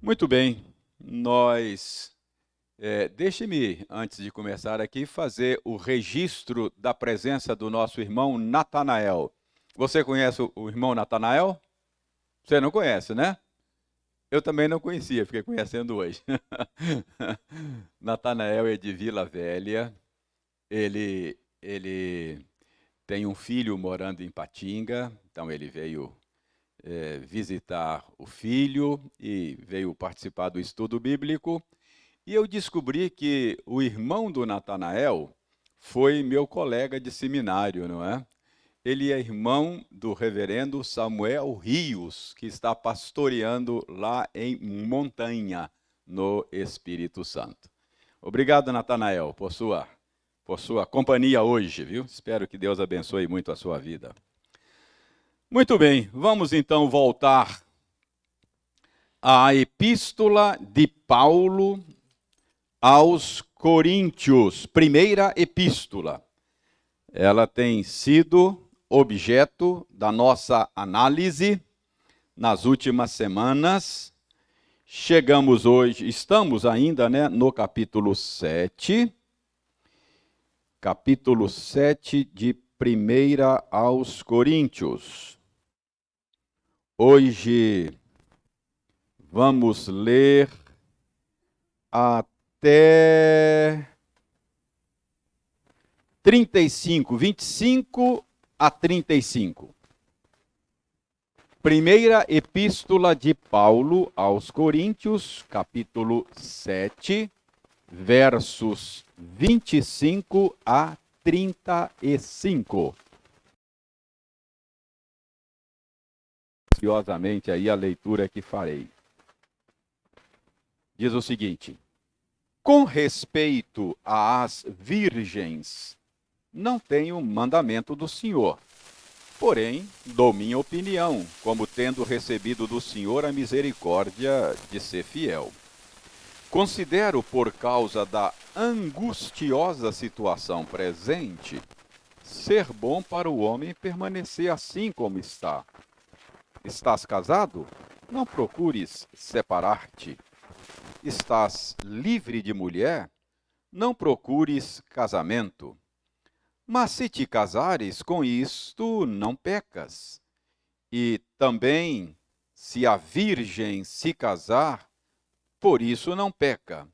Muito bem, deixe-me, antes de começar aqui, fazer o registro da presença do nosso irmão Natanael. Você conhece o irmão Natanael? Você não conhece, né? Eu também não conhecia, fiquei conhecendo hoje. Natanael é de Vila Velha, ele tem um filho morando em Patinga, então ele veio visitar o filho e veio participar do estudo bíblico. E eu descobri que o irmão do Natanael foi meu colega de seminário, não é? Ele é irmão do reverendo Samuel Rios, que está pastoreando lá em Montanha, no Espírito Santo. Obrigado, Natanael, por sua companhia hoje, viu? Espero que Deus abençoe muito a sua vida. Muito bem, vamos então voltar à epístola de Paulo aos Coríntios, primeira epístola. Ela tem sido objeto da nossa análise nas últimas semanas. Estamos ainda, no capítulo 7 de primeira aos Coríntios. Hoje vamos ler até 35, 25 a 35. Primeira epístola de Paulo aos Coríntios, capítulo 7, versos 25 a 35. Ansiosamente aí a leitura que farei. Diz o seguinte: com respeito às virgens, não tenho mandamento do Senhor. Porém, dou minha opinião, como tendo recebido do Senhor a misericórdia de ser fiel. Considero, por causa da angustiosa situação presente, ser bom para o homem permanecer assim como está. Estás casado? Não procures separar-te. Estás livre de mulher? Não procures casamento. Mas se te casares, com isto não pecas. E também, se a virgem se casar, por isso não peca.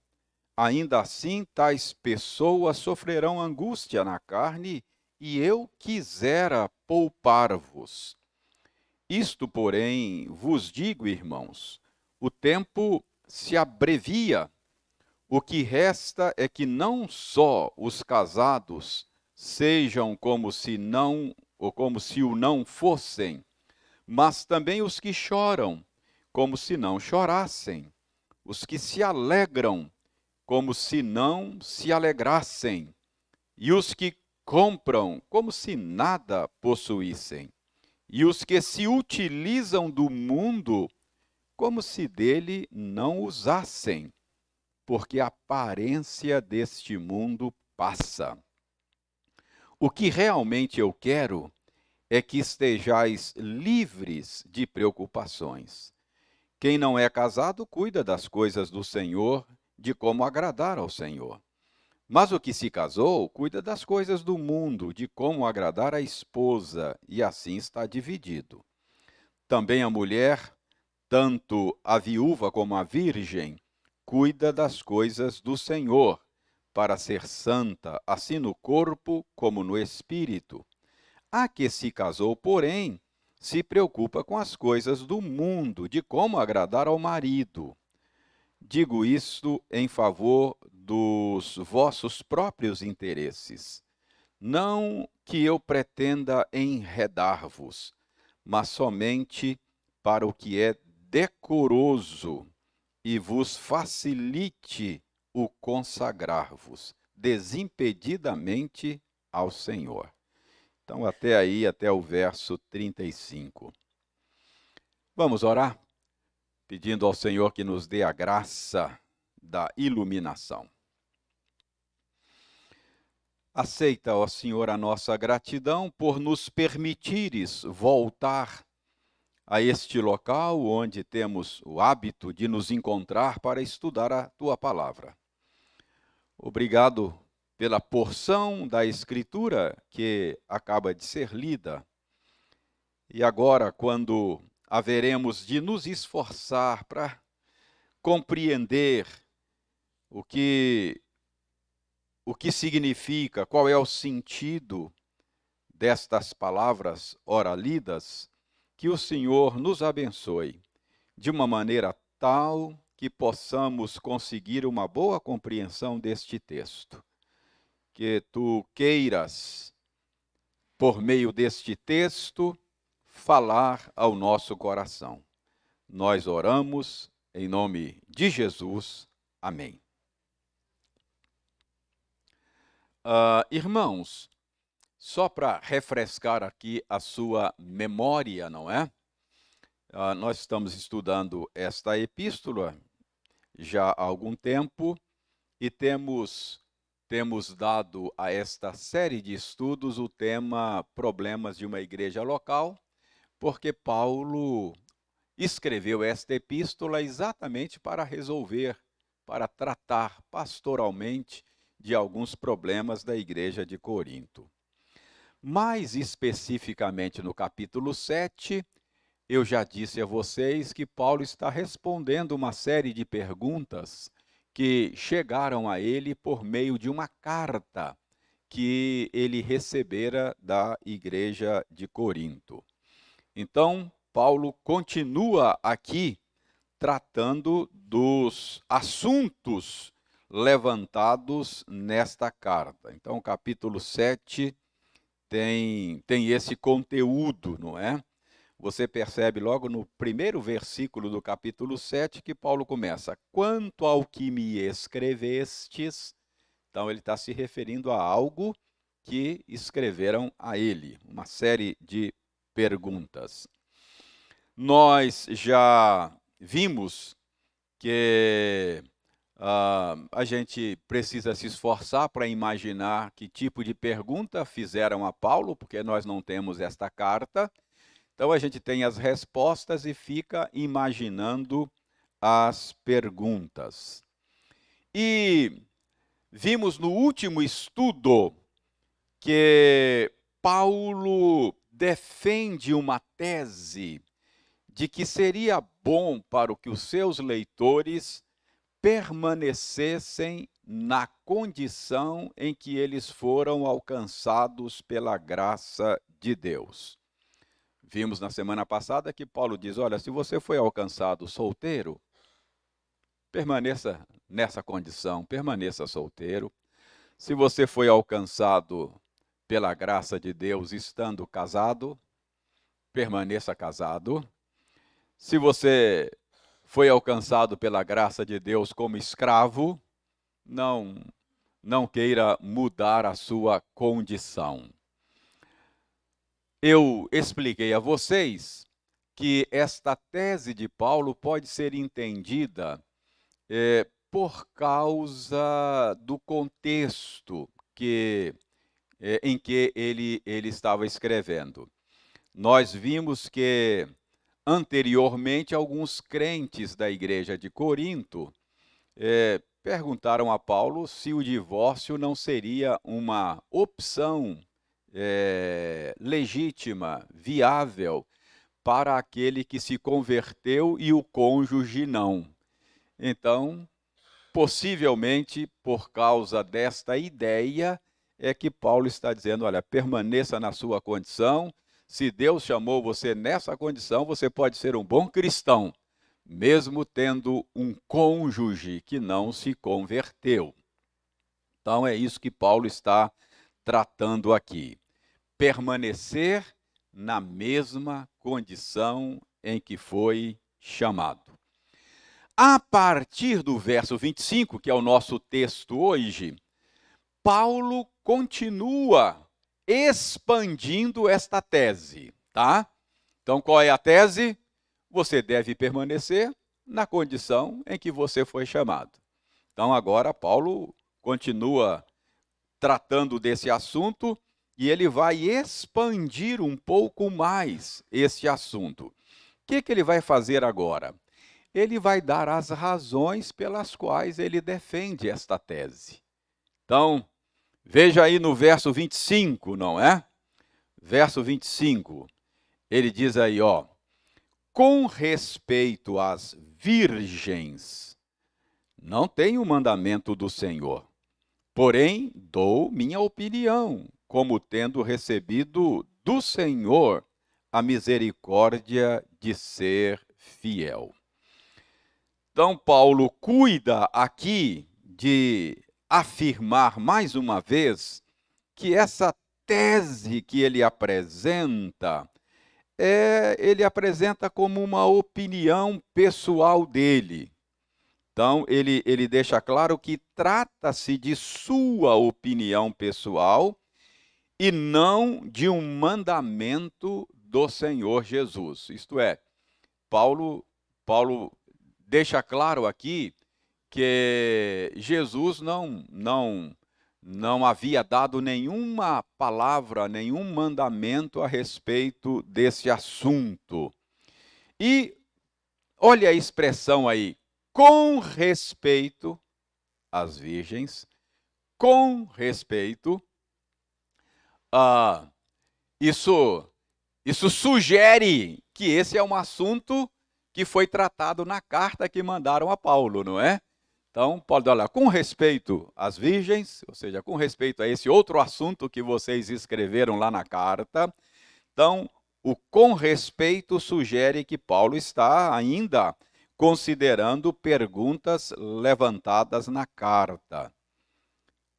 Ainda assim, tais pessoas sofrerão angústia na carne, e eu quisera poupar-vos. Isto, porém, vos digo, irmãos, o tempo se abrevia. O que resta é que não só os casados sejam como se não, ou como se o não fossem, mas também os que choram, como se não chorassem, os que se alegram, como se não se alegrassem, e os que compram, como se nada possuíssem, e os que se utilizam do mundo, como se dele não usassem, porque a aparência deste mundo passa. O que realmente eu quero é que estejais livres de preocupações. Quem não é casado cuida das coisas do Senhor, de como agradar ao Senhor. Mas o que se casou cuida das coisas do mundo, de como agradar a esposa, e assim está dividido. Também a mulher, tanto a viúva como a virgem, cuida das coisas do Senhor, para ser santa, assim no corpo como no espírito. A que se casou, porém, se preocupa com as coisas do mundo, de como agradar ao marido. Digo isto em favor dos vossos próprios interesses. Não que eu pretenda enredar-vos, mas somente para o que é decoroso e vos facilite o consagrar-vos desimpedidamente ao Senhor. Então, até aí, até o verso 35. Vamos orar, pedindo ao Senhor que nos dê a graça da iluminação. Aceita, ó Senhor, a nossa gratidão por nos permitires voltar a este local onde temos o hábito de nos encontrar para estudar a tua palavra. Obrigado pela porção da Escritura que acaba de ser lida. E agora, quando haveremos de nos esforçar para compreender o que significa, qual é o sentido destas palavras ora lidas, que o Senhor nos abençoe de uma maneira tal que possamos conseguir uma boa compreensão deste texto. Que tu queiras, por meio deste texto, falar ao nosso coração. Nós oramos em nome de Jesus. Amém. Irmãos, só para refrescar aqui a sua memória, não é? Nós estamos estudando esta epístola já há algum tempo e temos dado a esta série de estudos o tema Problemas de uma Igreja Local, porque Paulo escreveu esta epístola exatamente para resolver, para tratar pastoralmente de alguns problemas da igreja de Corinto. Mais especificamente no capítulo 7, eu já disse a vocês que Paulo está respondendo uma série de perguntas que chegaram a ele por meio de uma carta que ele recebera da igreja de Corinto. Então, Paulo continua aqui tratando dos assuntos levantados nesta carta. Então, o capítulo 7 tem esse conteúdo, não é? Você percebe logo no primeiro versículo do capítulo 7 que Paulo começa: quanto ao que me escrevestes. Então, ele está se referindo a algo que escreveram a ele, uma série de perguntas. Nós já vimos que a gente precisa se esforçar para imaginar que tipo de pergunta fizeram a Paulo, porque nós não temos esta carta. Então a gente tem as respostas e fica imaginando as perguntas. E vimos no último estudo que Paulo defende uma tese de que seria bom para que os seus leitores permanecessem na condição em que eles foram alcançados pela graça de Deus. Vimos na semana passada que Paulo diz, olha, se você foi alcançado solteiro, permaneça nessa condição, permaneça solteiro. Se você foi alcançado pela graça de Deus estando casado, permaneça casado. Se você foi alcançado pela graça de Deus como escravo, não queira mudar a sua condição. Eu expliquei a vocês que esta tese de Paulo pode ser entendida por causa do contexto em que ele estava escrevendo. Nós vimos que anteriormente alguns crentes da igreja de Corinto perguntaram a Paulo se o divórcio não seria uma opção legítima, viável, para aquele que se converteu e o cônjuge não. Então, possivelmente, por causa desta ideia, é que Paulo está dizendo, olha, permaneça na sua condição. Se Deus chamou você nessa condição, você pode ser um bom cristão, mesmo tendo um cônjuge que não se converteu. Então, é isso que Paulo está tratando aqui. Permanecer na mesma condição em que foi chamado. A partir do verso 25, que é o nosso texto hoje, Paulo continua expandindo esta tese, tá? Então, qual é a tese? Você deve permanecer na condição em que você foi chamado. Então, agora, Paulo continua tratando desse assunto e ele vai expandir um pouco mais esse assunto. que ele vai fazer agora? Ele vai dar as razões pelas quais ele defende esta tese. Então, veja aí no verso 25, não é? Verso 25, ele diz aí, ó, com respeito às virgens, não tenho o mandamento do Senhor, porém dou minha opinião, como tendo recebido do Senhor a misericórdia de ser fiel. Então, Paulo cuida aqui de afirmar mais uma vez que essa tese que ele apresenta, ele apresenta como uma opinião pessoal dele. Então, ele deixa claro que trata-se de sua opinião pessoal e não de um mandamento do Senhor Jesus. Isto é, Paulo deixa claro aqui que Jesus não havia dado nenhuma palavra, nenhum mandamento a respeito desse assunto. E olha a expressão aí, com respeito às virgens, com respeito, isso sugere que esse é um assunto que foi tratado na carta que mandaram a Paulo, não é? Então, Paulo diz, olha, com respeito às virgens, ou seja, com respeito a esse outro assunto que vocês escreveram lá na carta, então, o com respeito sugere que Paulo está ainda considerando perguntas levantadas na carta.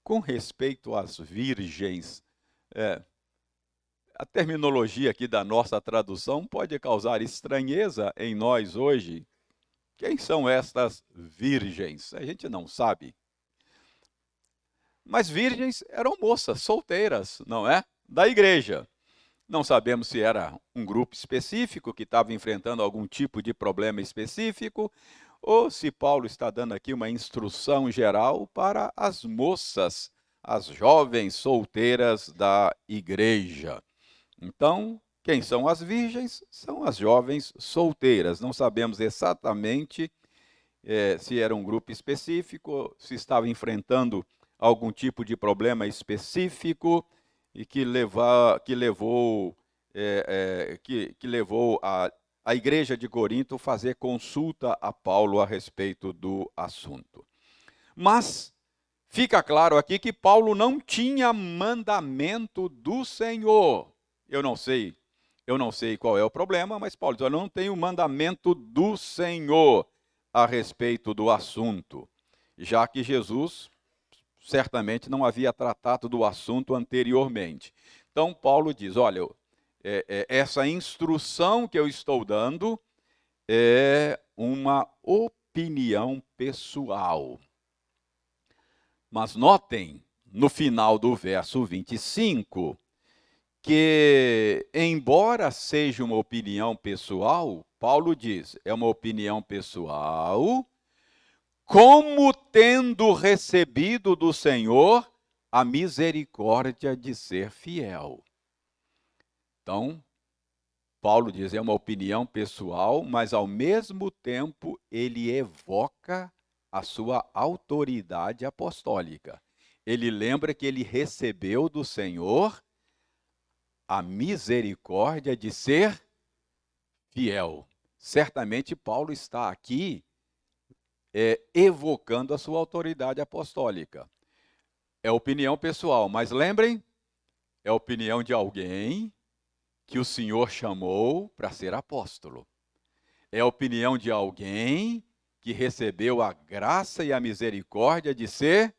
Com respeito às virgens, a terminologia aqui da nossa tradução pode causar estranheza em nós hoje. Quem são estas virgens? A gente não sabe. Mas virgens eram moças solteiras, não é? Da igreja. Não sabemos se era um grupo específico que estava enfrentando algum tipo de problema específico, ou se Paulo está dando aqui uma instrução geral para as moças, as jovens solteiras da igreja. Então, quem são as virgens? São as jovens solteiras. Não sabemos exatamente se era um grupo específico, se estava enfrentando algum tipo de problema específico e que levou a igreja de Corinto a fazer consulta a Paulo a respeito do assunto. Mas fica claro aqui que Paulo não tinha mandamento do Senhor. Eu não sei qual é o problema, mas Paulo diz, eu não tenho mandamento do Senhor a respeito do assunto, já que Jesus certamente não havia tratado do assunto anteriormente. Então, Paulo diz, olha, essa instrução que eu estou dando é uma opinião pessoal. Mas notem, no final do verso 25, que, embora seja uma opinião pessoal, Paulo diz, é uma opinião pessoal, como tendo recebido do Senhor a misericórdia de ser fiel. Então, Paulo diz, é uma opinião pessoal, mas ao mesmo tempo ele evoca a sua autoridade apostólica. Ele lembra que ele recebeu do Senhor a misericórdia de ser fiel. Certamente Paulo está aqui evocando a sua autoridade apostólica. É opinião pessoal, mas lembrem, é opinião de alguém que o Senhor chamou para ser apóstolo. É a opinião de alguém que recebeu a graça e a misericórdia de ser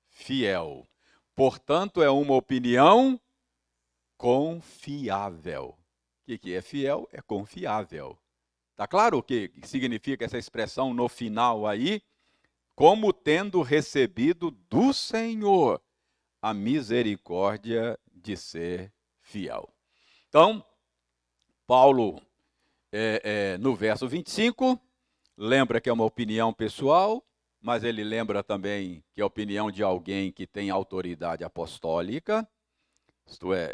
fiel. Portanto, é uma opinião confiável. O que é fiel? É confiável. Está claro o que significa essa expressão no final aí? Como tendo recebido do Senhor a misericórdia de ser fiel. Então, Paulo, no verso 25, lembra que é uma opinião pessoal, mas ele lembra também que é a opinião de alguém que tem autoridade apostólica. Isto é,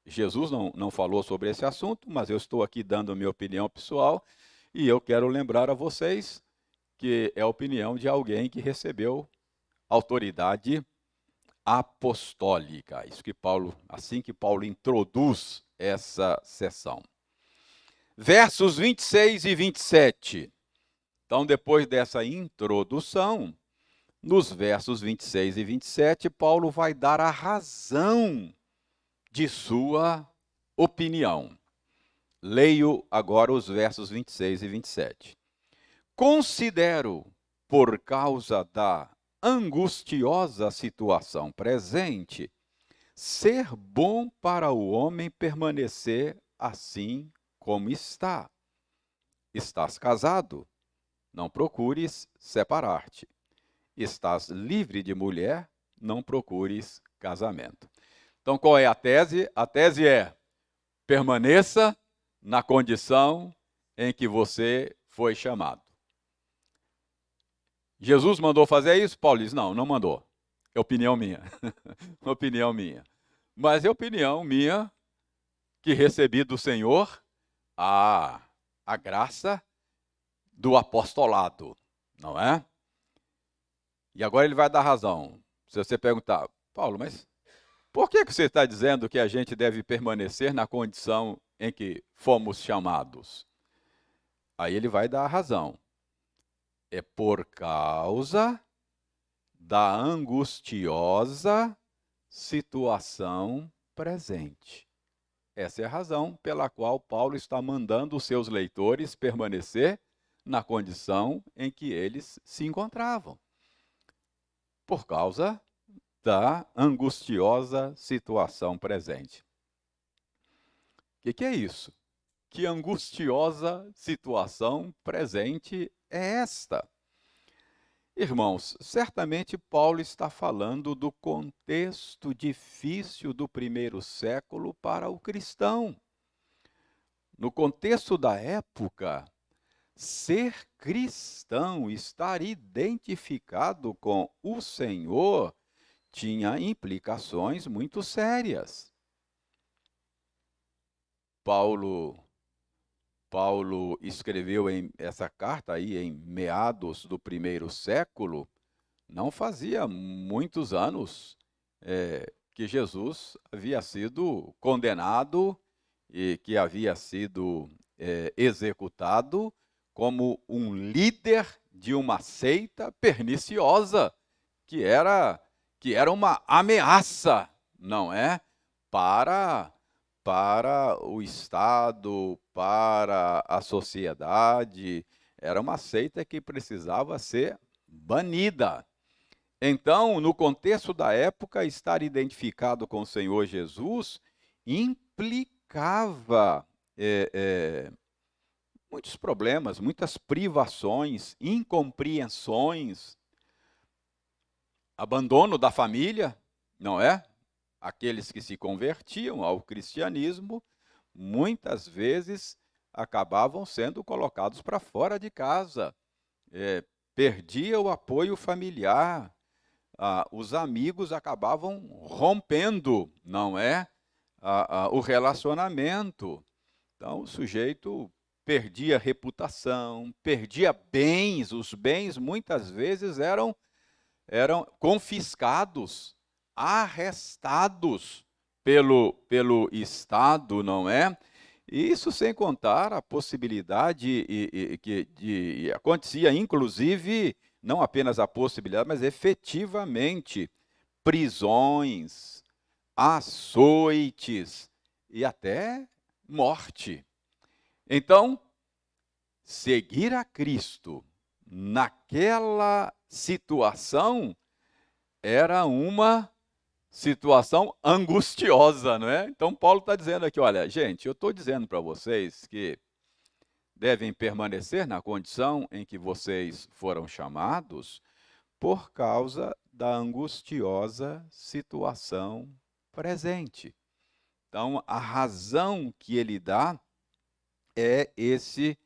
Jesus não falou sobre esse assunto, mas eu estou aqui dando a minha opinião pessoal e eu quero lembrar a vocês que é a opinião de alguém que recebeu autoridade apostólica. Isso que Paulo, assim que Paulo introduz essa sessão. Versos 26 e 27. Então, depois dessa introdução, nos versos 26 e 27, Paulo vai dar a razão de sua opinião. Leio agora os versos 26 e 27. Considero, por causa da angustiosa situação presente, ser bom para o homem permanecer assim como está. Estás casado? Não procures separar-te. Estás livre de mulher? Não procures casamento. Então, qual é a tese? A tese é: permaneça na condição em que você foi chamado. Jesus mandou fazer isso? Paulo diz: não mandou. É opinião minha. Opinião minha. Mas é opinião minha que recebi do Senhor a graça do apostolado, não é? E agora ele vai dar razão. Se você perguntar: Paulo, mas por que você está dizendo que a gente deve permanecer na condição em que fomos chamados? Aí ele vai dar a razão. É por causa da angustiosa situação presente. Essa é a razão pela qual Paulo está mandando os seus leitores permanecer na condição em que eles se encontravam. Por causa da angustiosa situação presente. O que é isso? Que angustiosa situação presente é esta? Irmãos, certamente Paulo está falando do contexto difícil do primeiro século para o cristão. No contexto da época, ser cristão, estar identificado com o Senhor, tinha implicações muito sérias. Paulo escreveu essa carta aí em meados do primeiro século. Não fazia muitos anos que Jesus havia sido condenado e que havia sido executado como um líder de uma seita perniciosa, que era uma ameaça, não é? Para o Estado, para a sociedade. Era uma seita que precisava ser banida. Então, no contexto da época, estar identificado com o Senhor Jesus implicava muitos problemas, muitas privações, incompreensões, abandono da família, não é? Aqueles que se convertiam ao cristianismo, muitas vezes acabavam sendo colocados para fora de casa, perdia o apoio familiar, os amigos acabavam rompendo, não é? O relacionamento. Então, o sujeito perdia reputação, perdia bens, os bens muitas vezes eram confiscados, arrestados pelo Estado, não é? Isso sem contar a possibilidade que acontecia, inclusive, não apenas a possibilidade, mas efetivamente, prisões, açoites e até morte. Então, seguir a Cristo naquela situação era uma situação angustiosa, não é? Então, Paulo está dizendo aqui, olha, gente, eu estou dizendo para vocês que devem permanecer na condição em que vocês foram chamados por causa da angustiosa situação presente. Então, a razão que ele dá é esse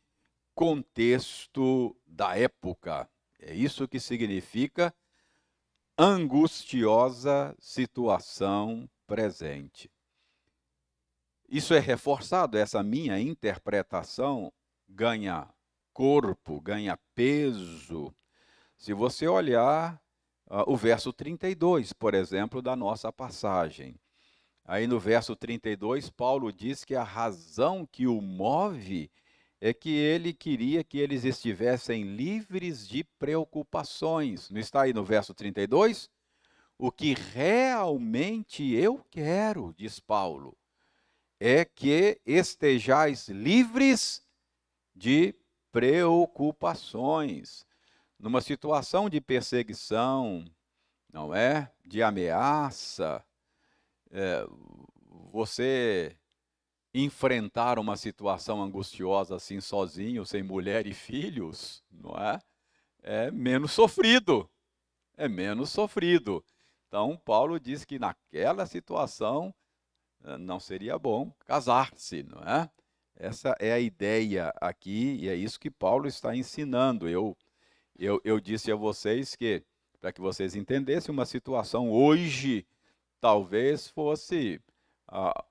contexto da época. É isso que significa angustiosa situação presente. Isso é reforçado, essa minha interpretação ganha corpo, ganha peso. Se você olhar o verso 32, por exemplo, da nossa passagem. Aí no verso 32, Paulo diz que a razão que o move é que ele queria que eles estivessem livres de preocupações. Não está aí no verso 32? O que realmente eu quero, diz Paulo, é que estejais livres de preocupações. Numa situação de perseguição, não é? De ameaça, você enfrentar uma situação angustiosa assim sozinho, sem mulher e filhos, não é? É menos sofrido. É menos sofrido. Então, Paulo diz que naquela situação não seria bom casar-se, não é? Essa é a ideia aqui e é isso que Paulo está ensinando. Eu disse a vocês que, para que vocês entendessem, uma situação hoje talvez fosse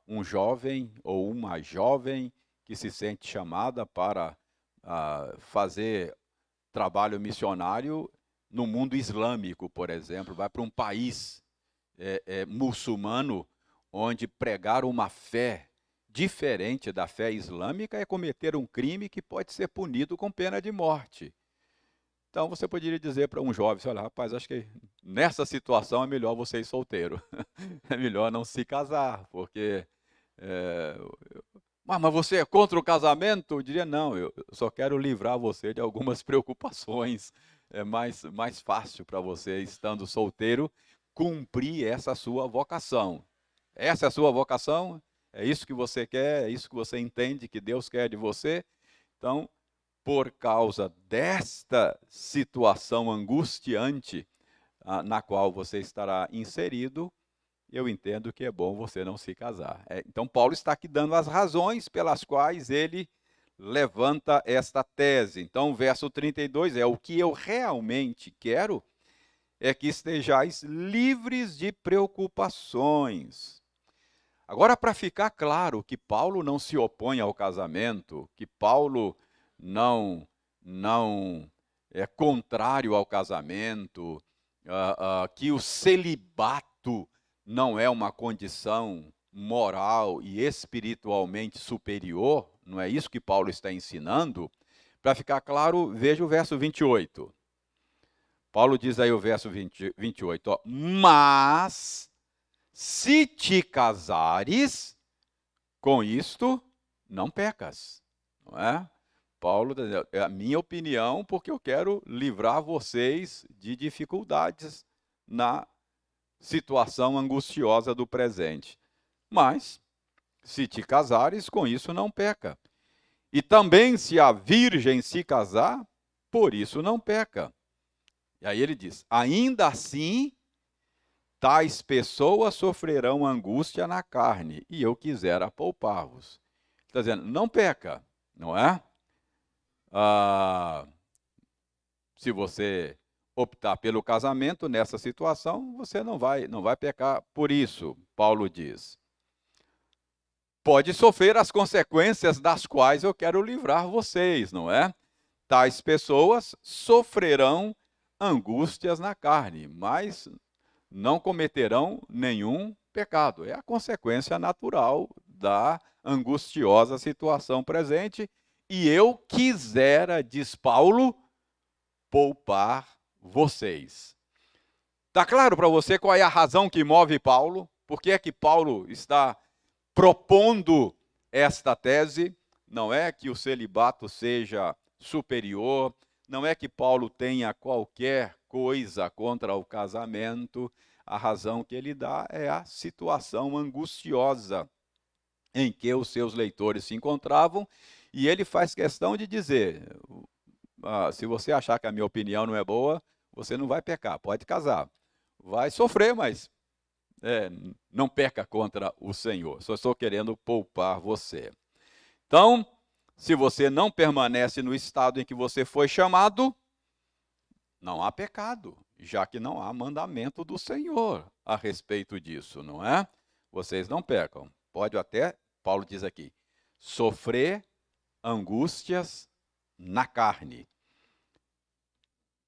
um jovem ou uma jovem que se sente chamada para fazer trabalho missionário no mundo islâmico, por exemplo, vai para um país muçulmano, onde pregar uma fé diferente da fé islâmica é cometer um crime que pode ser punido com pena de morte. Então você poderia dizer para um jovem, olha, rapaz, acho que nessa situação é melhor você ir solteiro. É melhor não se casar, porque é, mas você é contra o casamento? Eu diria, não, eu só quero livrar você de algumas preocupações. É mais fácil para você, estando solteiro, cumprir essa sua vocação. Essa é a sua vocação? É isso que você quer? É isso que você entende que Deus quer de você? Então, por causa desta situação angustiante na qual você estará inserido, eu entendo que é bom você não se casar. Então, Paulo está aqui dando as razões pelas quais ele levanta esta tese. Então, o verso 32 é: o que eu realmente quero é que estejais livres de preocupações. Agora, para ficar claro que Paulo não se opõe ao casamento, que Paulo não é contrário ao casamento, que o celibato não é uma condição moral e espiritualmente superior, não é isso que Paulo está ensinando? Para ficar claro, veja o verso 28. Paulo diz aí o verso 28, ó, mas se te casares, com isto não pecas, não é? Paulo, é a minha opinião, porque eu quero livrar vocês de dificuldades na situação angustiosa do presente. Mas, se te casares, com isso não peca. E também se a virgem se casar, por isso não peca. E aí ele diz: ainda assim, tais pessoas sofrerão angústia na carne, e eu quisera poupar-vos. Está dizendo, não peca, não é? Se você optar pelo casamento nessa situação, você não vai pecar por isso, Paulo diz. Pode sofrer as consequências das quais eu quero livrar vocês, não é? Tais pessoas sofrerão angústias na carne, mas não cometerão nenhum pecado. É a consequência natural da angustiosa situação presente. E eu quisera, diz Paulo, poupar vocês. Está claro para você qual é a razão que move Paulo? Por que é que Paulo está propondo esta tese? Não é que o celibato seja superior, não é que Paulo tenha qualquer coisa contra o casamento. A razão que ele dá é a situação angustiosa em que os seus leitores se encontravam, e ele faz questão de dizer: se você achar que a minha opinião não é boa, você não vai pecar, pode casar. Vai sofrer, mas não peca contra o Senhor. Só estou querendo poupar você. Então, se você não permanece no estado em que você foi chamado, não há pecado, já que não há mandamento do Senhor a respeito disso, não é? Vocês não pecam. Pode até Paulo diz aqui, sofrer angústias na carne.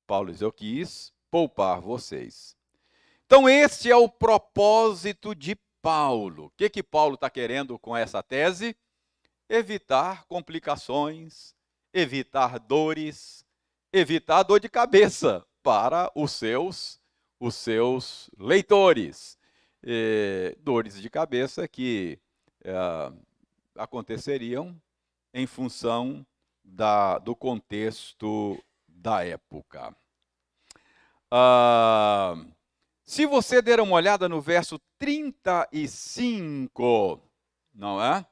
Paulo diz, eu quis poupar vocês. Então este é o propósito de Paulo. O que Paulo está querendo com essa tese? Evitar complicações, evitar dores, evitar dor de cabeça para os seus leitores. Dores de cabeça que aconteceriam em função do contexto da época. Se você der uma olhada no verso 35, não é?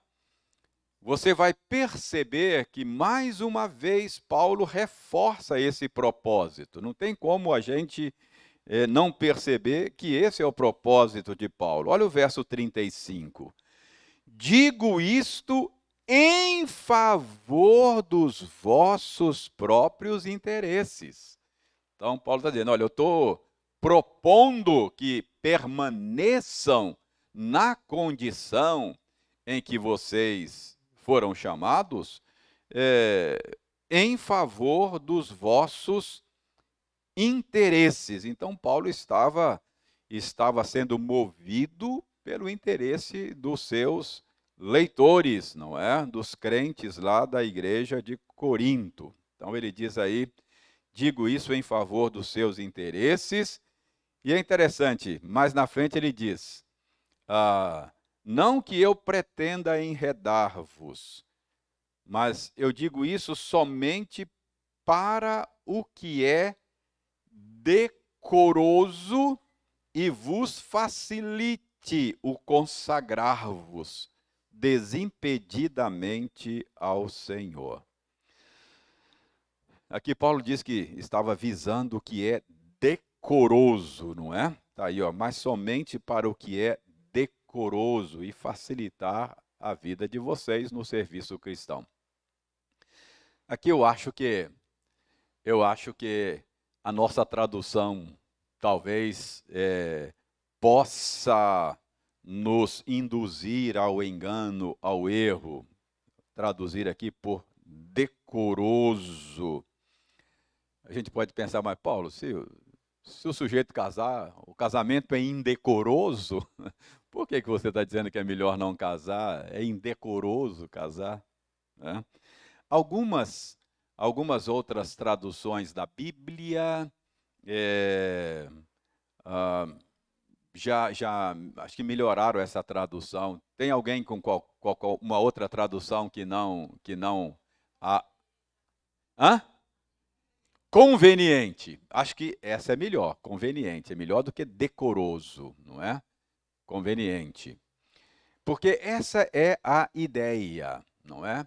Você vai perceber que, mais uma vez, Paulo reforça esse propósito. Não tem como a gente não perceber que esse é o propósito de Paulo. Olha o verso 35. Digo isto em favor dos vossos próprios interesses. Então, Paulo está dizendo, olha, eu estou propondo que permaneçam na condição em que vocês foram chamados, em favor dos vossos interesses. Então, Paulo estava sendo movido pelo interesse dos seus leitores, não é? Dos crentes lá da igreja de Corinto. Então, ele diz aí, digo isso em favor dos seus interesses. E é interessante, mais na frente ele diz, não que eu pretenda enredar-vos, mas eu digo isso somente para o que é decoroso e vos facilite o consagrar-vos desimpedidamente ao Senhor. Aqui Paulo diz que estava visando o que é decoroso, não é? Está aí, ó, mas somente para o que é decoroso e facilitar a vida de vocês no serviço cristão. Aqui eu acho que a nossa tradução talvez possa nos induzir ao engano, ao erro. Traduzir aqui por decoroso. A gente pode pensar, mas Paulo, se o sujeito casar, o casamento é indecoroso, por que você está dizendo que é melhor não casar? É indecoroso casar? Né? Algumas outras traduções da Bíblia já acho que melhoraram essa tradução. Tem alguém com uma outra tradução que não conveniente. Acho que essa é melhor, conveniente. É melhor do que decoroso, não é? Conveniente. Porque essa é a ideia, não é?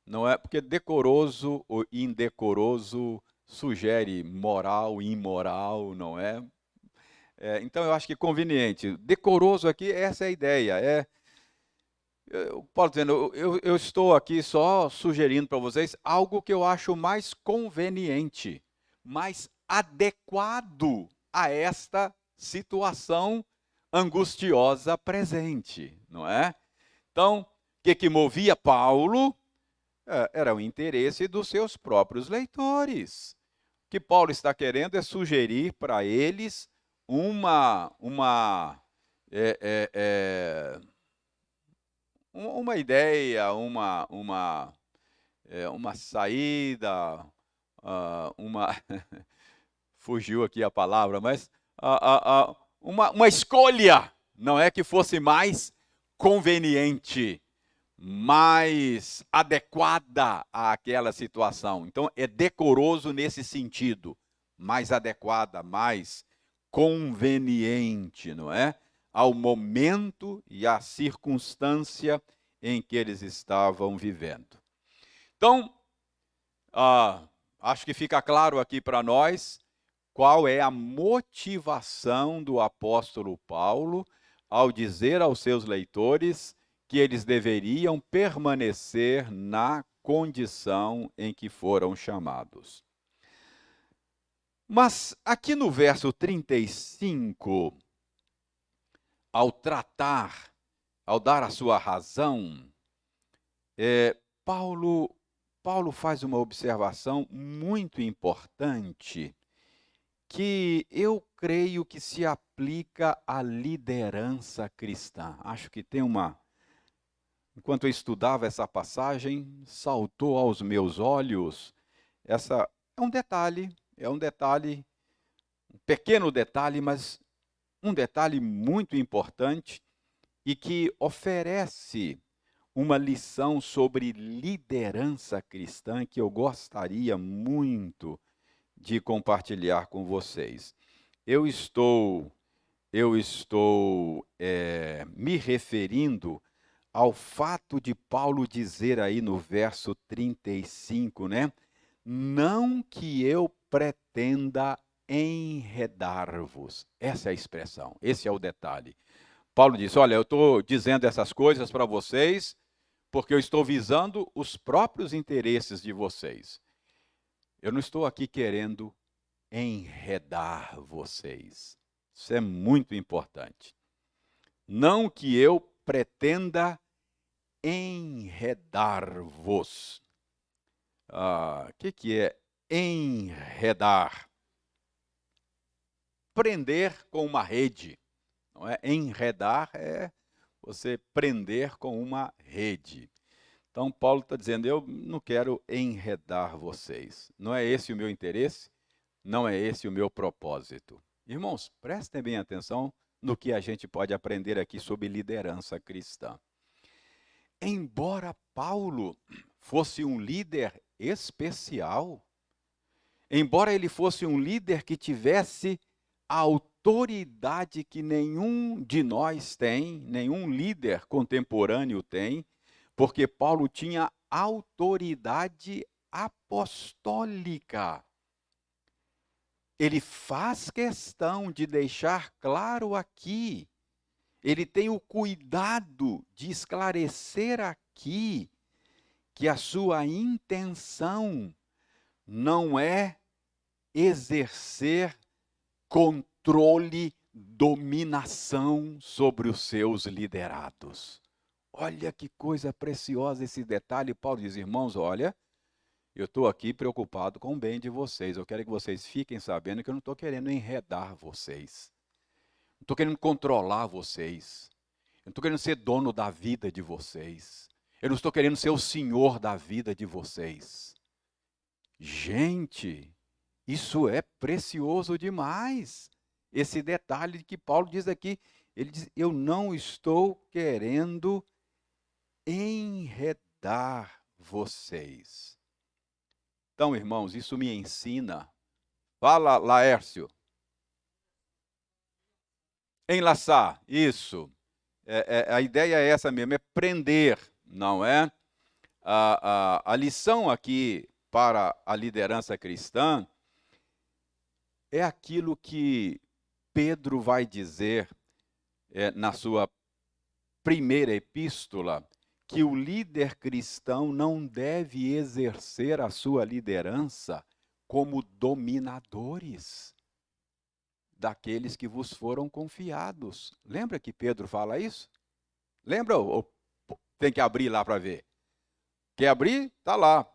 Não é porque decoroso ou indecoroso sugere moral, imoral, não é? Então eu acho que conveniente. Decoroso aqui, essa é a ideia. Paulo dizendo, eu estou aqui só sugerindo para vocês algo que eu acho mais conveniente, mais adequado a esta situação angustiosa presente, não é? Então, o que movia Paulo era o interesse dos seus próprios leitores. O que Paulo está querendo é sugerir para eles uma ideia, uma saída, fugiu aqui a palavra, mas uma escolha, não é, que fosse mais conveniente, mais adequada àquela situação. Então, é decoroso nesse sentido, mais adequada, mais conveniente, não é? Ao momento e à circunstância em que eles estavam vivendo. Então, acho que fica claro aqui para nós qual é a motivação do apóstolo Paulo ao dizer aos seus leitores que eles deveriam permanecer na condição em que foram chamados. Mas aqui no verso 35, ao dar a sua razão, É, Paulo, Paulo faz uma observação muito importante que eu creio que se aplica à liderança cristã. Acho que tem uma. Enquanto eu estudava essa passagem, saltou aos meus olhos essa. É um detalhe, um pequeno detalhe, mas um detalhe muito importante e que oferece uma lição sobre liderança cristã que eu gostaria muito de compartilhar com vocês. Eu estou, me referindo ao fato de Paulo dizer aí no verso 35, né? Não que eu pretenda enredar-vos. Essa é a expressão, esse é o detalhe. Paulo diz: olha, eu estou dizendo essas coisas para vocês porque eu estou visando os próprios interesses de vocês. Eu não estou aqui querendo enredar vocês. Isso é muito importante. Não que eu pretenda enredar-vos. O que é enredar? Prender com uma rede. Não é? Enredar é você prender com uma rede. Então, Paulo está dizendo: eu não quero enredar vocês. Não é esse o meu interesse, não é esse o meu propósito. Irmãos, prestem bem atenção no que a gente pode aprender aqui sobre liderança cristã. Embora Paulo fosse um líder especial, embora ele fosse um líder que tivesse a autoridade que nenhum de nós tem, nenhum líder contemporâneo tem, porque Paulo tinha autoridade apostólica. Ele faz questão de deixar claro aqui, ele tem o cuidado de esclarecer aqui que a sua intenção não é exercer controle, dominação sobre os seus liderados. Olha que coisa preciosa esse detalhe. Paulo diz: irmãos, olha, eu estou aqui preocupado com o bem de vocês. Eu quero que vocês fiquem sabendo que eu não estou querendo enredar vocês. Não estou querendo controlar vocês. Eu não estou querendo ser dono da vida de vocês. Eu não estou querendo ser o senhor da vida de vocês. Gente, isso é precioso demais. Esse detalhe que Paulo diz aqui, ele diz: eu não estou querendo enredar vocês. Então, irmãos, isso me ensina. Fala, Laércio. Enlaçar, isso. A ideia é essa mesmo, é prender, não é? A lição aqui para a liderança cristã é aquilo que Pedro vai dizer na sua primeira epístola, que o líder cristão não deve exercer a sua liderança como dominadores daqueles que vos foram confiados. Lembra que Pedro fala isso? Lembra? Ou tem que abrir lá para ver? Quer abrir? Está lá.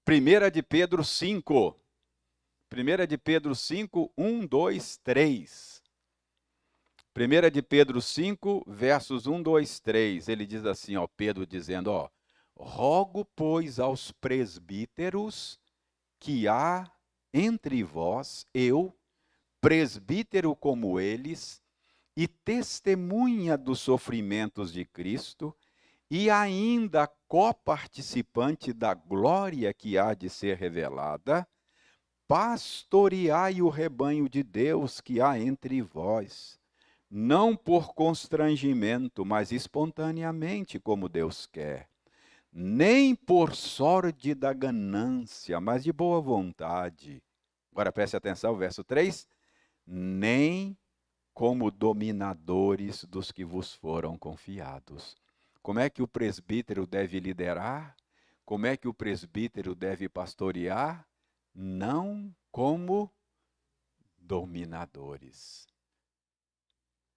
1 de Pedro 5. 1 de Pedro 5, 1, 2, 3. 1 de Pedro 5, versos 1, 2, 3. Ele diz assim, ó, Pedro dizendo, ó, rogo, pois, aos presbíteros que há entre vós, eu, presbítero como eles, e testemunha dos sofrimentos de Cristo, e ainda coparticipante da glória que há de ser revelada, pastoreai o rebanho de Deus que há entre vós, não por constrangimento, mas espontaneamente, como Deus quer, nem por sórdida ganância, mas de boa vontade. Agora preste atenção, verso 3: nem como dominadores dos que vos foram confiados. Como é que o presbítero deve liderar? Como é que o presbítero deve pastorear? Não como dominadores.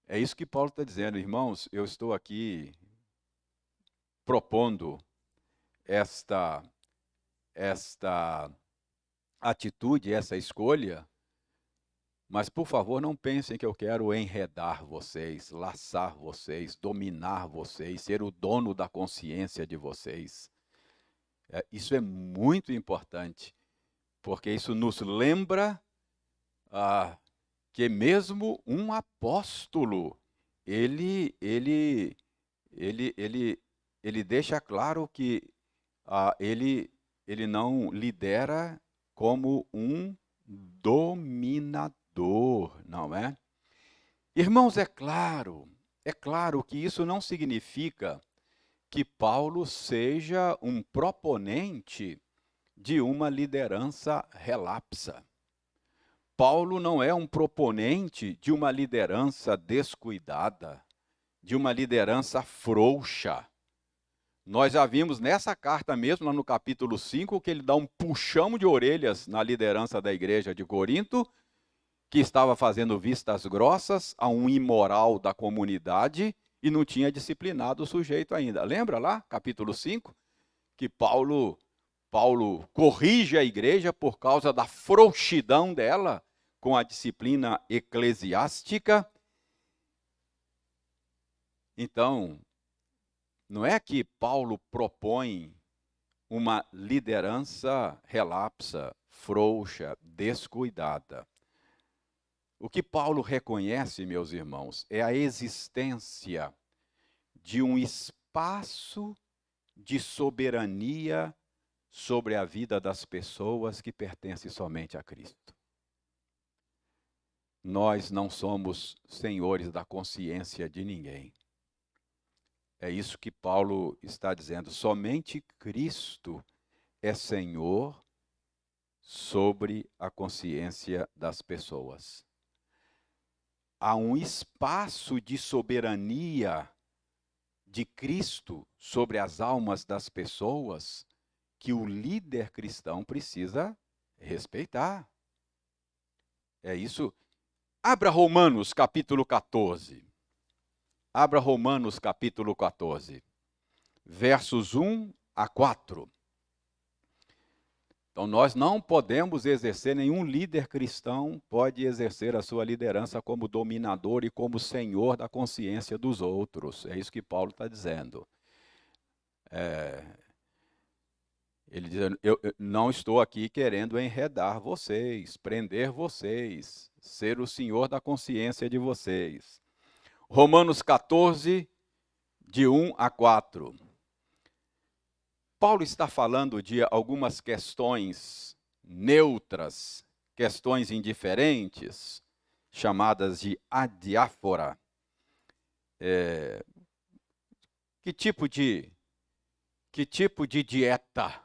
É isso que Paulo está dizendo, irmãos. Eu estou aqui propondo esta atitude, essa escolha, mas, por favor, não pensem que eu quero enredar vocês, laçar vocês, dominar vocês, ser o dono da consciência de vocês. Isso é muito importante, porque isso nos lembra que mesmo um apóstolo, ele deixa claro que ele não lidera como um dominador, não é? Irmãos, é claro que isso não significa que Paulo seja um proponente de uma liderança relapsa. Paulo não é um proponente de uma liderança descuidada, de uma liderança frouxa. Nós já vimos nessa carta mesmo, lá no capítulo 5, que ele dá um puxão de orelhas na liderança da igreja de Corinto, que estava fazendo vistas grossas a um imoral da comunidade e não tinha disciplinado o sujeito ainda. Lembra lá, capítulo 5, que Paulo corrige a igreja por causa da frouxidão dela com a disciplina eclesiástica. Então, não é que Paulo propõe uma liderança relapsa, frouxa, descuidada. O que Paulo reconhece, meus irmãos, é a existência de um espaço de soberania sobre a vida das pessoas que pertence somente a Cristo. Nós não somos senhores da consciência de ninguém. É isso que Paulo está dizendo. Somente Cristo é Senhor sobre a consciência das pessoas. Há um espaço de soberania de Cristo sobre as almas das pessoas que o líder cristão precisa respeitar. É isso. Abra Romanos capítulo 14. Abra Romanos capítulo 14, versos 1 a 4. Então, nós não podemos exercer, nenhum líder cristão pode exercer a sua liderança como dominador e como senhor da consciência dos outros. É isso que Paulo está dizendo. Ele diz, eu não estou aqui querendo enredar vocês, prender vocês, ser o senhor da consciência de vocês. Romanos 14, de 1 a 4. Paulo está falando de algumas questões neutras, questões indiferentes, chamadas de adiáfora. Que tipo de dieta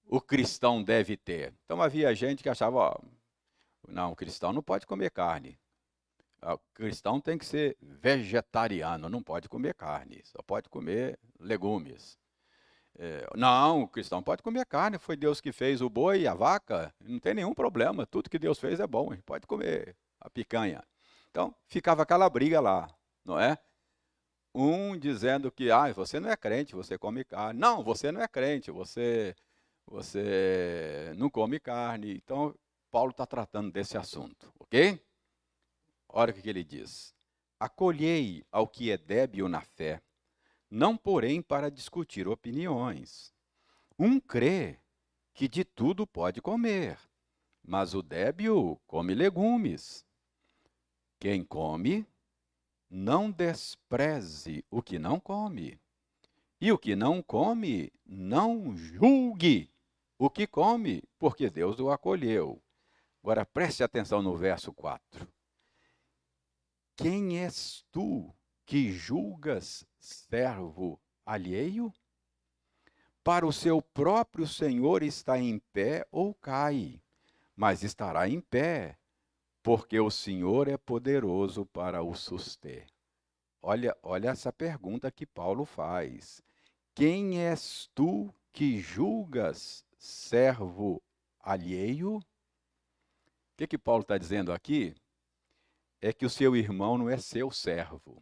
o cristão deve ter? Então havia gente que achava, não, o cristão não pode comer carne. O cristão tem que ser vegetariano, não pode comer carne, só pode comer legumes. Não, o cristão pode comer carne, foi Deus que fez o boi e a vaca, não tem nenhum problema, tudo que Deus fez é bom, a gente pode comer a picanha. Então, ficava aquela briga lá, não é? Um dizendo que, você não é crente, você come carne. Não, você não é crente, você não come carne. Então, Paulo está tratando desse assunto, ok? Olha o que ele diz. Acolhei ao que é débil na fé, não porém para discutir opiniões. Um crê que de tudo pode comer, mas o débil come legumes. Quem come, não despreze o que não come. E o que não come, não julgue o que come, porque Deus o acolheu. Agora preste atenção no verso 4. Quem és tu que julgas servo alheio? Para o seu próprio Senhor está em pé ou cai, mas estará em pé, porque o Senhor é poderoso para o suster. Olha essa pergunta que Paulo faz. Quem és tu que julgas servo alheio? O que Paulo está dizendo aqui? É que o seu irmão não é seu servo.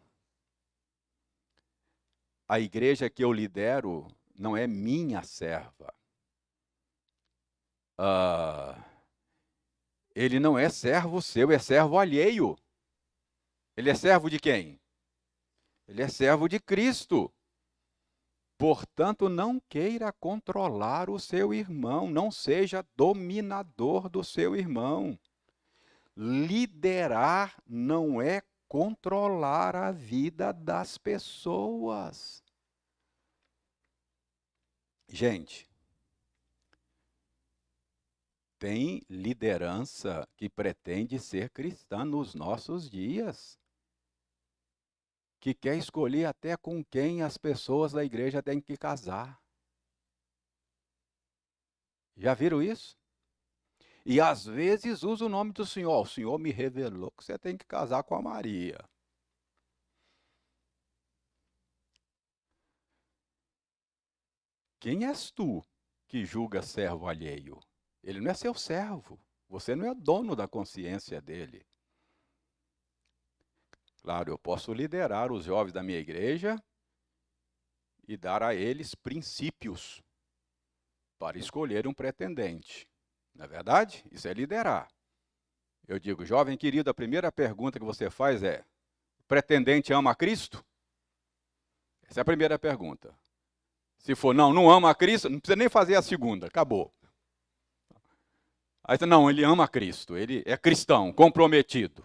A igreja que eu lidero não é minha serva. Ele não é servo seu, é servo alheio. Ele é servo de quem? Ele é servo de Cristo. Portanto, não queira controlar o seu irmão, não seja dominador do seu irmão. Liderar não é controlar a vida das pessoas. Gente, tem liderança que pretende ser cristã nos nossos dias, que quer escolher até com quem as pessoas da igreja têm que casar. Já viram isso? E às vezes usa o nome do Senhor. O Senhor me revelou que você tem que casar com a Maria. Quem és tu que julga servo alheio? Ele não é seu servo. Você não é dono da consciência dele. Claro, eu posso liderar os jovens da minha igreja e dar a eles princípios para escolher um pretendente. Não é verdade? Isso é liderar. Eu digo, jovem querido, a primeira pergunta que você faz é: o pretendente ama a Cristo? Essa é a primeira pergunta. Se for não ama a Cristo, não precisa nem fazer a segunda, acabou. Aí você, não, ele ama a Cristo, ele é cristão, comprometido.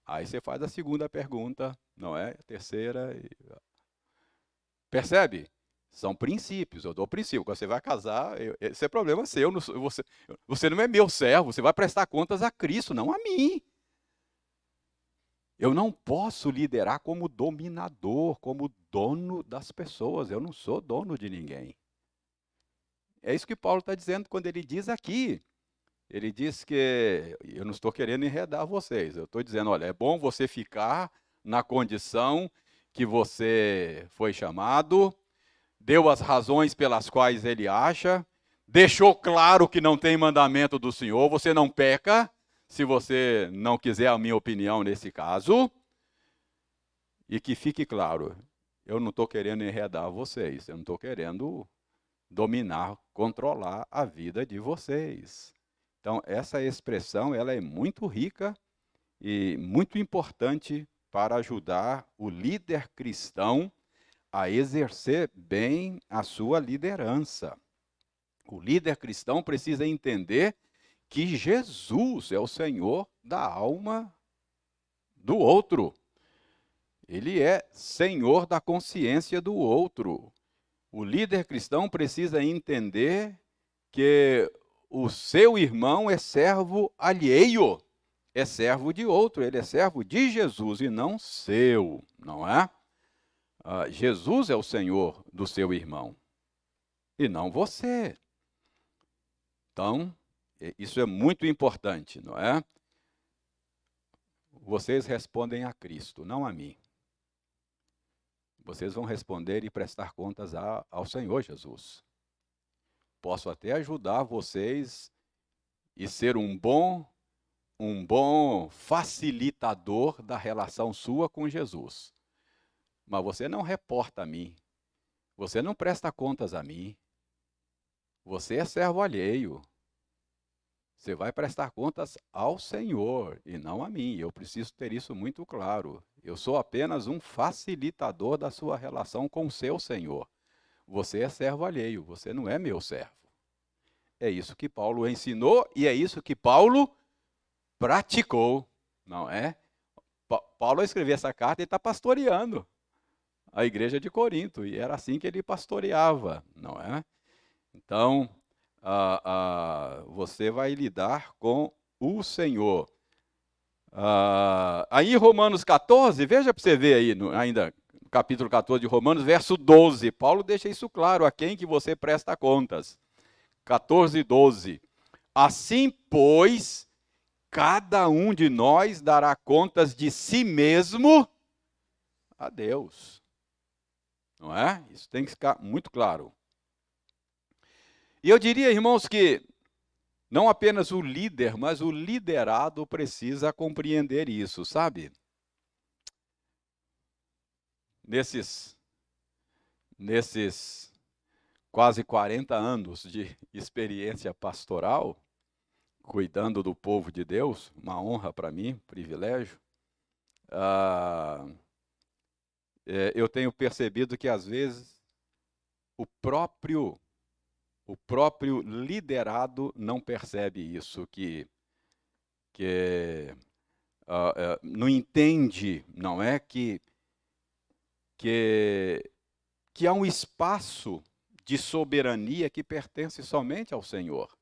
Aí você faz a segunda pergunta, não é? A terceira. Percebe? São princípios, eu dou princípio. Quando você vai casar, esse é problema seu. Você não é meu servo, você vai prestar contas a Cristo, não a mim. Eu não posso liderar como dominador, como dono das pessoas. Eu não sou dono de ninguém. É isso que Paulo está dizendo quando ele diz aqui. Ele diz que, eu não estou querendo enredar vocês, eu estou dizendo, olha, é bom você ficar na condição que você foi chamado, deu as razões pelas quais ele acha, deixou claro que não tem mandamento do Senhor, você não peca, se você não quiser a minha opinião nesse caso, e que fique claro, eu não estou querendo enredar vocês, eu não estou querendo dominar, controlar a vida de vocês. Então, essa expressão ela é muito rica e muito importante para ajudar o líder cristão a exercer bem a sua liderança. O líder cristão precisa entender que Jesus é o Senhor da alma do outro. Ele é Senhor da consciência do outro. O líder cristão precisa entender que o seu irmão é servo alheio, é servo de outro, ele é servo de Jesus e não seu, não é? Jesus é o Senhor do seu irmão e não você. Então, isso é muito importante, não é? Vocês respondem a Cristo, não a mim. Vocês vão responder e prestar contas ao Senhor Jesus. Posso até ajudar vocês e ser um bom facilitador da relação sua com Jesus. Mas você não reporta a mim. Você não presta contas a mim. Você é servo alheio. Você vai prestar contas ao Senhor e não a mim. Eu preciso ter isso muito claro. Eu sou apenas um facilitador da sua relação com o seu Senhor. Você é servo alheio, você não é meu servo. É isso que Paulo ensinou e é isso que Paulo praticou, não é? Paulo, ao escrever essa carta, ele está pastoreando a igreja de Corinto, e era assim que ele pastoreava, não é? Então, você vai lidar com o Senhor. Aí em Romanos 14, veja para você ver aí, ainda no capítulo 14 de Romanos, verso 12, Paulo deixa isso claro, a quem que você presta contas. 14, 12. Assim, pois, cada um de nós dará contas de si mesmo a Deus. Não é? Isso tem que ficar muito claro. E eu diria, irmãos, que não apenas o líder, mas o liderado precisa compreender isso, sabe? Nesses quase 40 anos de experiência pastoral, cuidando do povo de Deus, uma honra para mim, privilégio. Eu tenho percebido que, às vezes, o próprio liderado não percebe isso, que não entende, não é? Que há um espaço de soberania que pertence somente ao Senhor.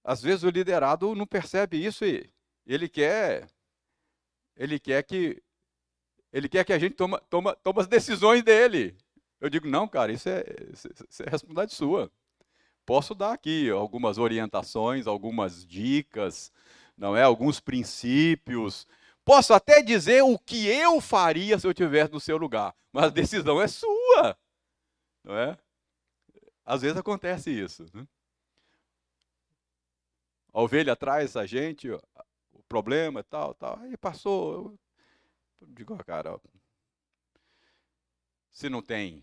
Às vezes o liderado não percebe isso e ele quer que a gente toma as decisões dele. Eu digo, não, cara, isso é responsabilidade sua. Posso dar aqui algumas orientações, algumas dicas, não é? Alguns princípios. Posso até dizer o que eu faria se eu estivesse no seu lugar, mas a decisão é sua, não é? Às vezes acontece isso, né? A ovelha traz a gente, o problema, tal, aí passou. Eu digo, cara, se não tem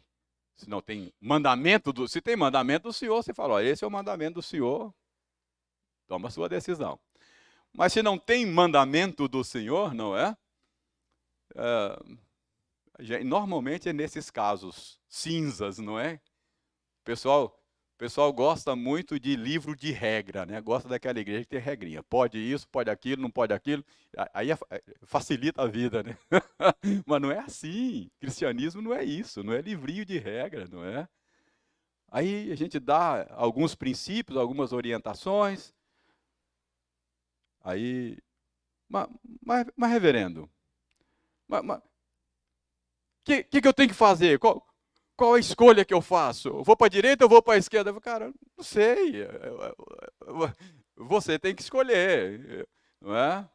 mandamento se tem mandamento do Senhor, você fala, esse é o mandamento do Senhor, toma a sua decisão. Mas se não tem mandamento do Senhor, não é? Normalmente é nesses casos cinzas, não é? O pessoal gosta muito de livro de regra, né? Gosta daquela igreja que tem regrinha. Pode isso, pode aquilo, não pode aquilo. Aí facilita a vida, né? Mas não é assim. Cristianismo não é isso, não é livrinho de regra, não é? Aí a gente dá alguns princípios, algumas orientações. Aí, mas reverendo, que eu tenho que fazer? Qual a escolha que eu faço? Eu vou para a direita ou vou para a esquerda? Eu falo, cara, não sei. Você tem que escolher, não é?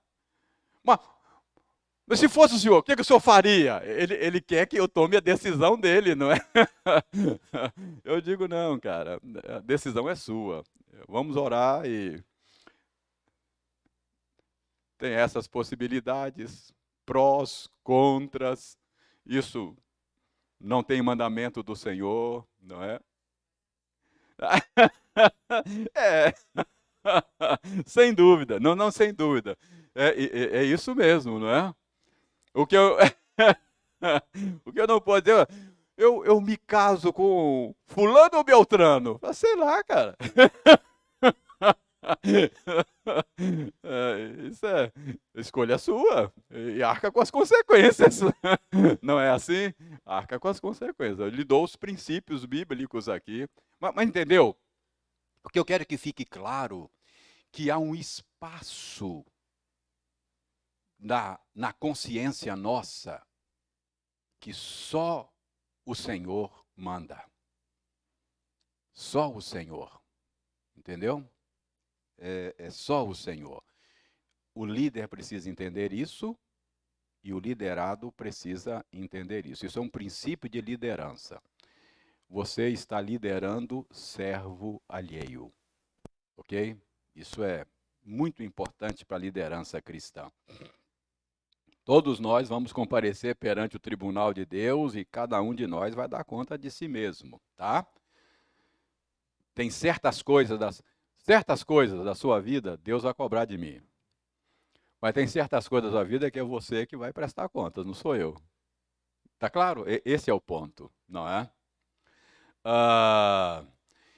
Mas se fosse o senhor, o que o senhor faria? Ele quer que eu tome a decisão dele, não é? Eu digo, não, cara, a decisão é sua. Vamos orar e tem essas possibilidades, prós, contras, isso não tem mandamento do Senhor, não é? É, sem dúvida, não sem dúvida. É isso mesmo, não é? O que eu, o que eu não posso dizer, eu me caso com fulano ou Beltrano? Sei lá, cara. Isso é escolha sua e arca com as consequências. Não é assim? Arca com as consequências. Eu lhe dou os princípios bíblicos aqui. Mas entendeu? O que eu quero que fique claro que há um espaço na consciência nossa que só o Senhor manda. Só o Senhor. Entendeu? É só o Senhor. O líder precisa entender isso e o liderado precisa entender isso. Isso é um princípio de liderança. Você está liderando servo alheio. Ok? Isso é muito importante para a liderança cristã. Todos nós vamos comparecer perante o tribunal de Deus e cada um de nós vai dar conta de si mesmo, tá? Tem certas coisas da sua vida, Deus vai cobrar de mim. Mas tem certas coisas da vida que é você que vai prestar contas, não sou eu. Tá claro? Esse é o ponto, não é?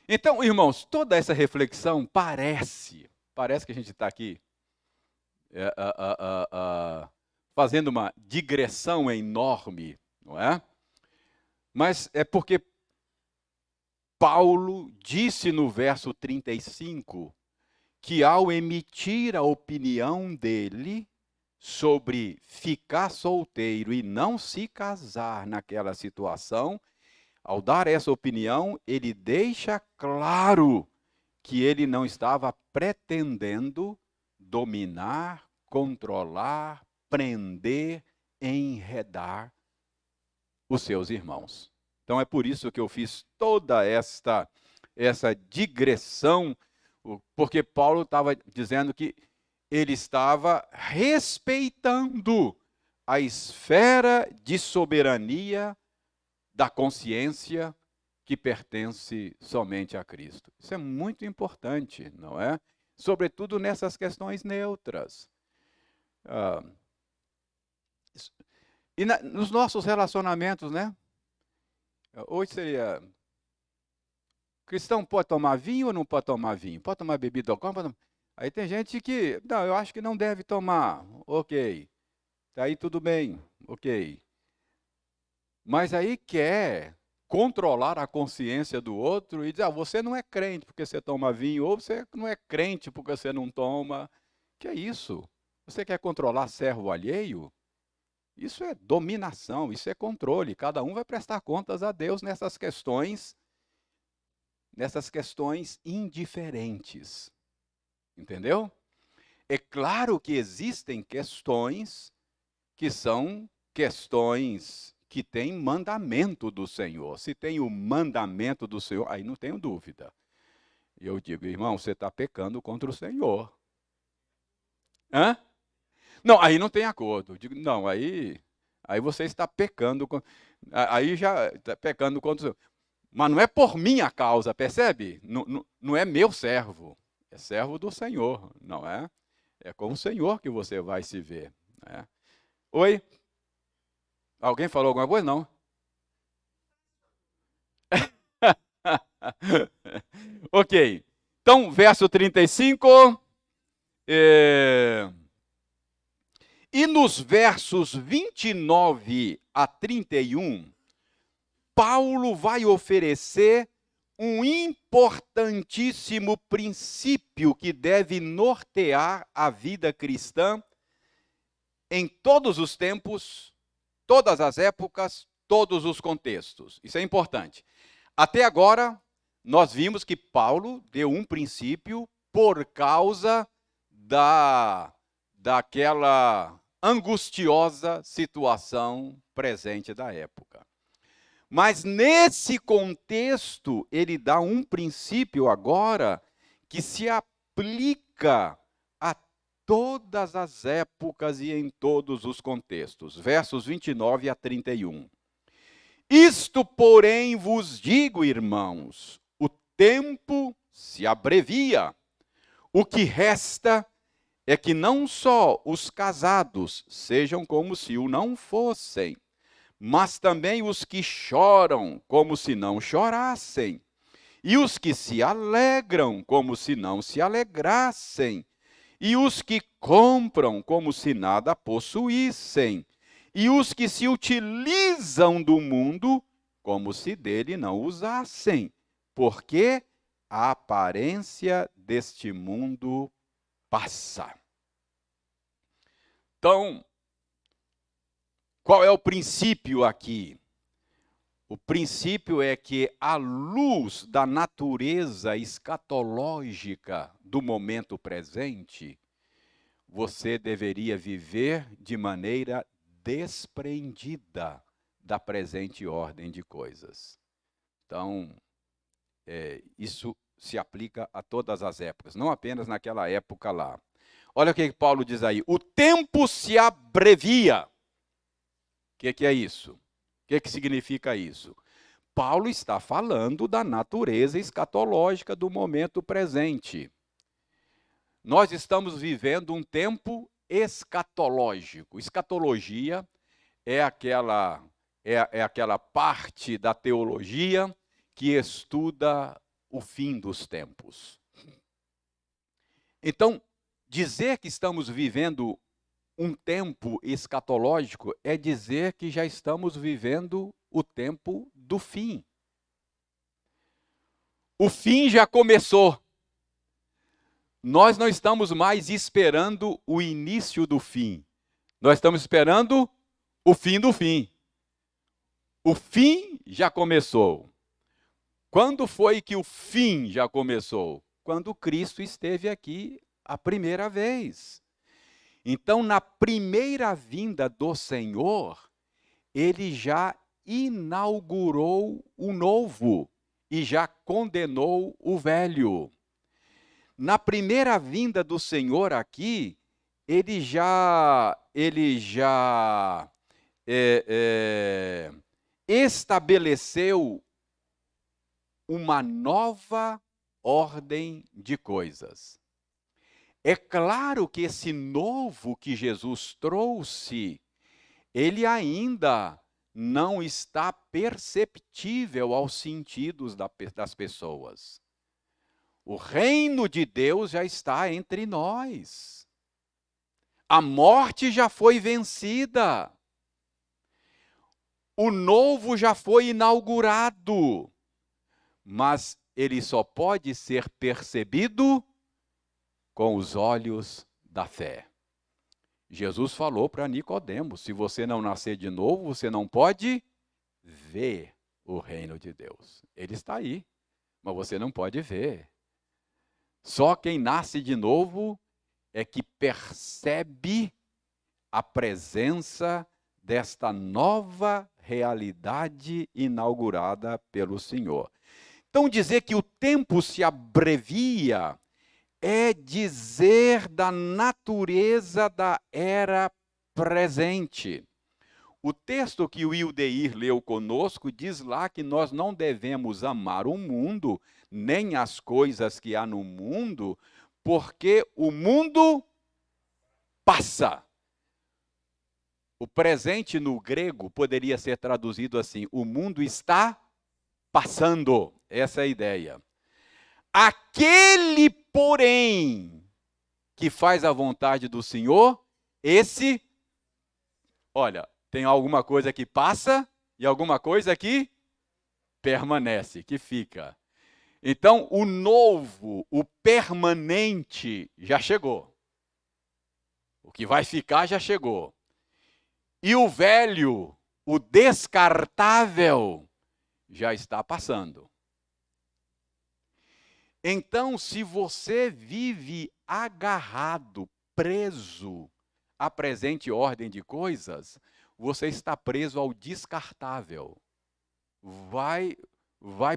Então, irmãos, toda essa reflexão parece que a gente está aqui fazendo uma digressão enorme, não é? Mas é porque Paulo disse no verso 35 que ao emitir a opinião dele sobre ficar solteiro e não se casar naquela situação, ao dar essa opinião, ele deixa claro que ele não estava pretendendo dominar, controlar, prender, enredar os seus irmãos. Então é por isso que eu fiz toda essa digressão, porque Paulo estava dizendo que ele estava respeitando a esfera de soberania da consciência que pertence somente a Cristo. Isso é muito importante, não é? Sobretudo nessas questões neutras. E nos nossos relacionamentos, né? Hoje seria: cristão pode tomar vinho ou não pode tomar vinho? Pode tomar bebida alcoólica? Aí tem gente que, não, eu acho que não deve tomar. Ok. Aí tudo bem, ok. Mas aí quer controlar a consciência do outro e dizer: você não é crente porque você toma vinho, ou você não é crente porque você não toma. Que é isso? Você quer controlar servo alheio? Isso é dominação, isso é controle. Cada um vai prestar contas a Deus nessas questões indiferentes. Entendeu? É claro que existem questões que são questões que têm mandamento do Senhor. Se tem o mandamento do Senhor, aí não tenho dúvida. Eu digo: irmão, você está pecando contra o Senhor. Hã? Não, aí não tem acordo. Eu digo: não, aí você está pecando. Aí já está pecando contra o Senhor. Mas não é por minha causa, percebe? Não é meu servo. É servo do Senhor, não é? É com o Senhor que você vai se ver. Né? Oi? Alguém falou alguma coisa? Não. Ok. Então, verso 35. E nos versos 29 a 31, Paulo vai oferecer um importantíssimo princípio que deve nortear a vida cristã em todos os tempos, todas as épocas, todos os contextos. Isso é importante. Até agora, nós vimos que Paulo deu um princípio por causa daquela angustiosa situação presente da época. Mas nesse contexto, ele dá um princípio agora que se aplica a todas as épocas e em todos os contextos. Versos 29 a 31. Isto, porém, vos digo, irmãos, o tempo se abrevia. O que resta é que não só os casados sejam como se o não fossem, mas também os que choram como se não chorassem, e os que se alegram como se não se alegrassem, e os que compram como se nada possuíssem, e os que se utilizam do mundo como se dele não usassem, porque a aparência deste mundo passa. Então, qual é o princípio aqui? O princípio é que, à luz da natureza escatológica do momento presente, você deveria viver de maneira desprendida da presente ordem de coisas. Então, isso se aplica a todas as épocas, não apenas naquela época lá. Olha o que Paulo diz aí: o tempo se abrevia. O que é isso? O que significa isso? Paulo está falando da natureza escatológica do momento presente. Nós estamos vivendo um tempo escatológico. Escatologia é aquela parte da teologia que estuda o fim dos tempos. Então, dizer que estamos vivendo um tempo escatológico é dizer que já estamos vivendo o tempo do fim. O fim já começou. Nós não estamos mais esperando o início do fim. Nós estamos esperando o fim do fim. O fim já começou. Quando foi que o fim já começou? Quando Cristo esteve aqui a primeira vez. Então, na primeira vinda do Senhor, ele já inaugurou o novo e já condenou o velho. Na primeira vinda do Senhor aqui, ele já ele já estabeleceu uma nova ordem de coisas. É claro que esse novo que Jesus trouxe, ele ainda não está perceptível aos sentidos das pessoas. O reino de Deus já está entre nós. A morte já foi vencida. O novo já foi inaugurado. Mas ele só pode ser percebido com os olhos da fé. Jesus falou para Nicodemos: se você não nascer de novo, você não pode ver o reino de Deus. Ele está aí, mas você não pode ver. Só quem nasce de novo é que percebe a presença desta nova realidade inaugurada pelo Senhor. Então, dizer que o tempo se abrevia é dizer da natureza da era presente. O texto que o Wildeir leu conosco diz lá que nós não devemos amar o mundo, nem as coisas que há no mundo, porque o mundo passa. O presente no grego poderia ser traduzido assim: o mundo está passando. Essa é a ideia. Aquele, porém, que faz a vontade do Senhor, esse, olha, tem alguma coisa que passa e alguma coisa que permanece, que fica. Então, o novo, o permanente, já chegou. O que vai ficar já chegou. E o velho, o descartável, já está passando. Então, se você vive agarrado, preso à presente ordem de coisas, você está preso ao descartável. Vai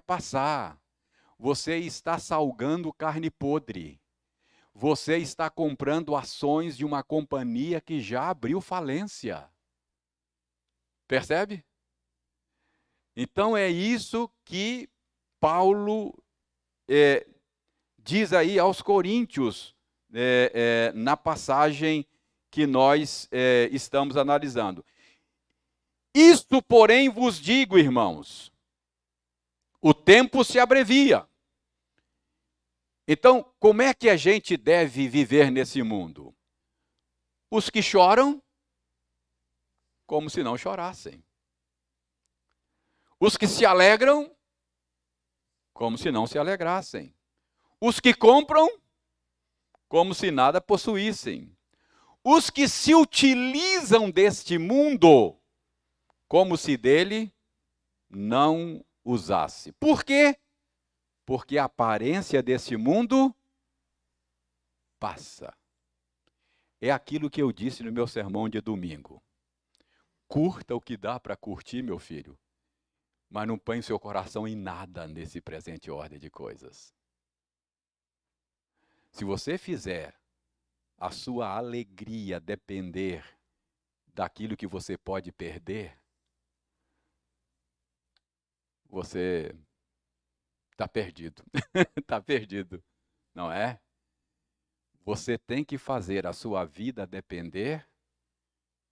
passar. Você está salgando carne podre. Você está comprando ações de uma companhia que já abriu falência. Percebe? Então é isso que Paulo diz aí aos Coríntios, na passagem que nós estamos analisando. Isto, porém, vos digo, irmãos, o tempo se abrevia. Então, como é que a gente deve viver nesse mundo? Os que choram, como se não chorassem. Os que se alegram, como se não se alegrassem. Os que compram, como se nada possuíssem. Os que se utilizam deste mundo, como se dele não usasse. Por quê? Porque a aparência desse mundo passa. É aquilo que eu disse no meu sermão de domingo. Curta o que dá para curtir, meu filho, mas não põe seu coração em nada nesse presente ordem de coisas. Se você fizer a sua alegria depender daquilo que você pode perder, você está perdido. Está perdido, não é? Você tem que fazer a sua vida depender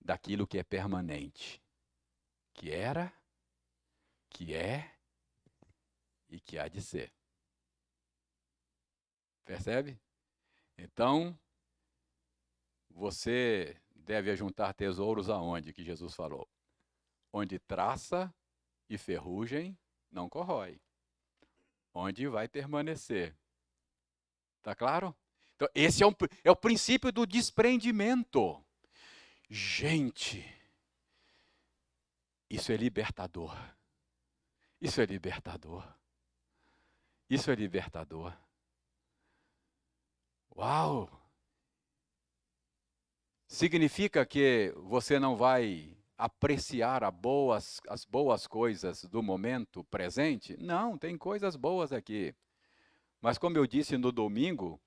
daquilo que é permanente, que era, que é e que há de ser. Percebe? Então, você deve ajuntar tesouros aonde, que Jesus falou? Onde traça e ferrugem não corrói. Onde vai permanecer. Tá claro? Então, esse é o princípio do desprendimento. Gente, isso é libertador. Isso é libertador. Isso é libertador. Uau! Significa que você não vai apreciar as boas coisas do momento presente? Não, tem coisas boas aqui. Mas como eu disse no domingo,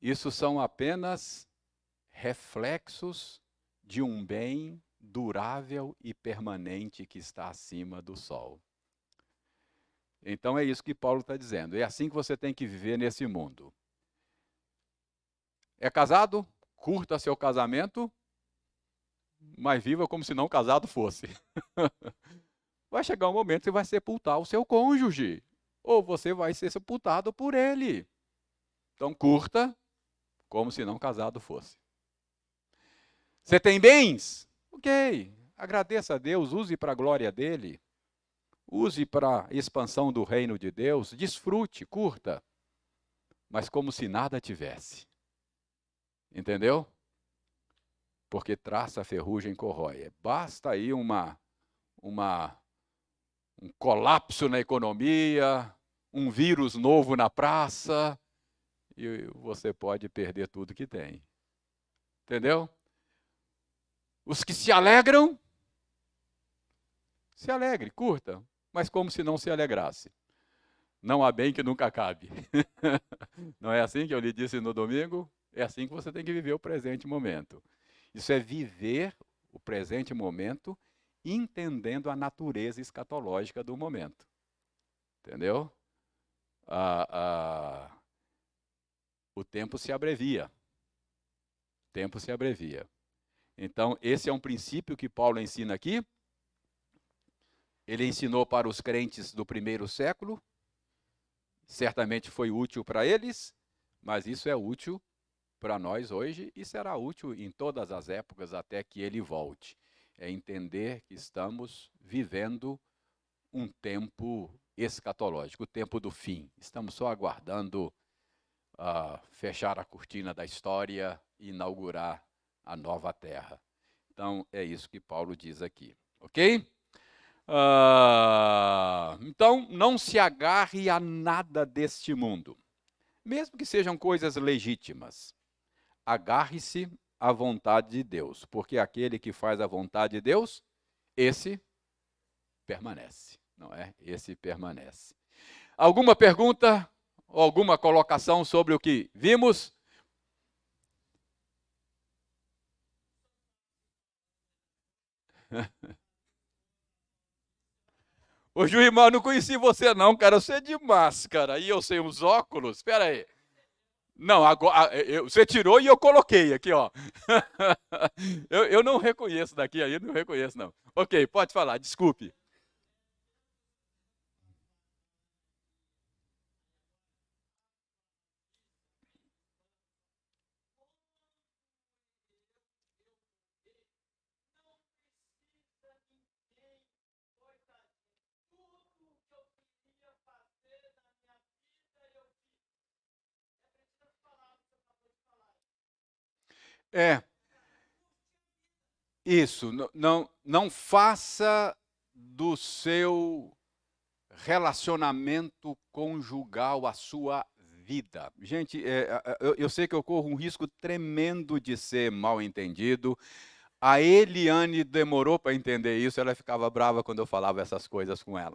isso são apenas reflexos de um bem durável e permanente que está acima do sol. Então é isso que Paulo está dizendo. É assim que você tem que viver nesse mundo. É casado? Curta seu casamento, mas viva como se não casado fosse. Vai chegar um momento que você vai sepultar o seu cônjuge, ou você vai ser sepultado por ele. Então curta como se não casado fosse. Você tem bens? Ok, agradeça a Deus, use para a glória dele. Use para a expansão do reino de Deus, desfrute, curta, mas como se nada tivesse. Entendeu? Porque traça, ferrugem, corrói. Basta aí um colapso na economia, um vírus novo na praça, e você pode perder tudo que tem. Entendeu? Os que se alegram, se alegre, curta, mas como se não se alegrasse. Não há bem que nunca acabe. Não é assim que eu lhe disse no domingo? É assim que você tem que viver o presente momento. Isso é viver o presente momento entendendo a natureza escatológica do momento. Entendeu? O tempo se abrevia. O tempo se abrevia. Então, esse é um princípio que Paulo ensina aqui. Ele ensinou para os crentes do primeiro século. Certamente foi útil para eles, mas isso é útil para nós hoje e será útil em todas as épocas até que ele volte. É entender que estamos vivendo um tempo escatológico, o tempo do fim. Estamos só aguardando fechar a cortina da história e inaugurar a nova terra. Então, é isso que Paulo diz aqui, ok? Então, não se agarre a nada deste mundo, mesmo que sejam coisas legítimas. Agarre-se à vontade de Deus, porque aquele que faz a vontade de Deus, esse permanece, não é? Esse permanece. Alguma pergunta ou alguma colocação sobre o que vimos? Ô, Juimar, não conheci você não, cara. Você é de máscara e eu sei uns óculos. Espera aí. Não, agora você tirou e eu coloquei aqui, ó. eu não reconheço daqui aí, não reconheço não. Ok, pode falar, desculpe. É, isso. Não faça do seu relacionamento conjugal a sua vida. Gente, eu sei que eu corro um risco tremendo de ser mal entendido. A Eliane demorou para entender isso, ela ficava brava quando eu falava essas coisas com ela.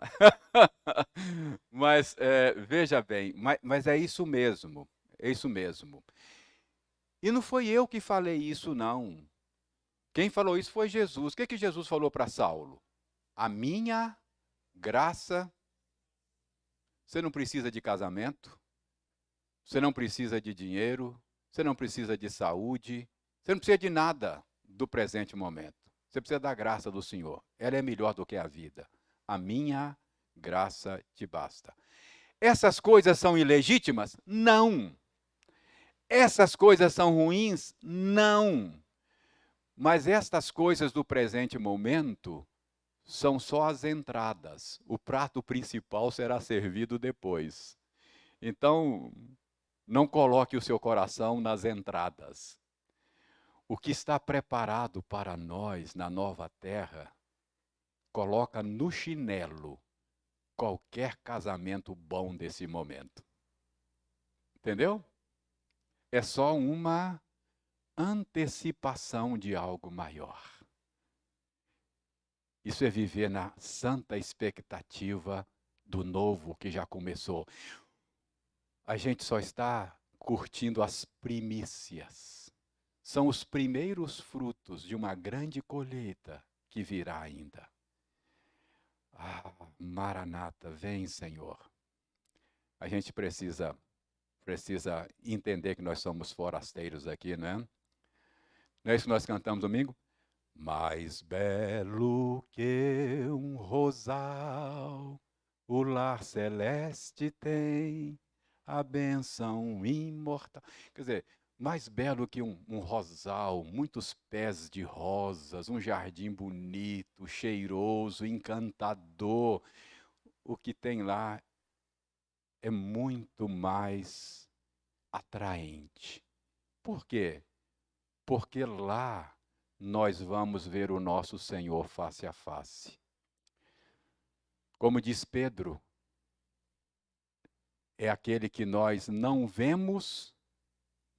Mas veja bem, mas é isso mesmo, é isso mesmo. E não foi eu que falei isso, não. Quem falou isso foi Jesus. O que Jesus falou para Saulo? A minha graça. Você não precisa de casamento, você não precisa de dinheiro, você não precisa de saúde, você não precisa de nada do presente momento. Você precisa da graça do Senhor. Ela é melhor do que a vida. A minha graça te basta. Essas coisas são ilegítimas? Não. Essas coisas são ruins? Não. Mas estas coisas do presente momento são só as entradas. O prato principal será servido depois. Então, não coloque o seu coração nas entradas. O que está preparado para nós na nova terra, coloca no chinelo qualquer casamento bom desse momento. Entendeu? É só uma antecipação de algo maior. Isso é viver na santa expectativa do novo que já começou. A gente só está curtindo as primícias. são os primeiros frutos de uma grande colheita que virá ainda. Ah, Maranata, vem, Senhor. A gente precisa entender que nós somos forasteiros aqui, né? Não é isso que nós cantamos domingo? Mais belo que um rosal, o lar celeste tem a bênção imortal. Quer dizer, mais belo que um rosal, muitos pés de rosas, um jardim bonito, cheiroso, encantador. O que tem lá é muito mais atraente. Por quê? Porque lá nós vamos ver o nosso Senhor face a face. Como diz Pedro, é aquele que nós não vemos,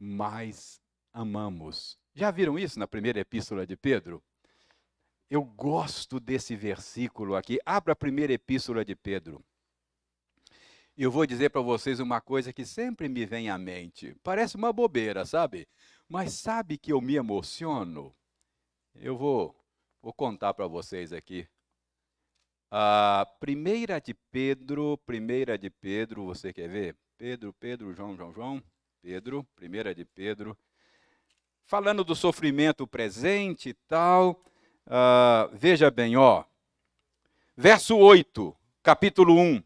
mas amamos. Já viram isso na primeira epístola de Pedro? Eu gosto desse versículo aqui. Abra a primeira epístola de Pedro. Eu vou dizer para vocês uma coisa que sempre me vem à mente. Parece uma bobeira, sabe? Mas sabe que eu me emociono? Eu vou contar para vocês aqui. A primeira de Pedro, você quer ver? Pedro, João, Pedro, primeira de Pedro. Falando do sofrimento presente e tal. Veja bem, ó. Verso 8, capítulo 1.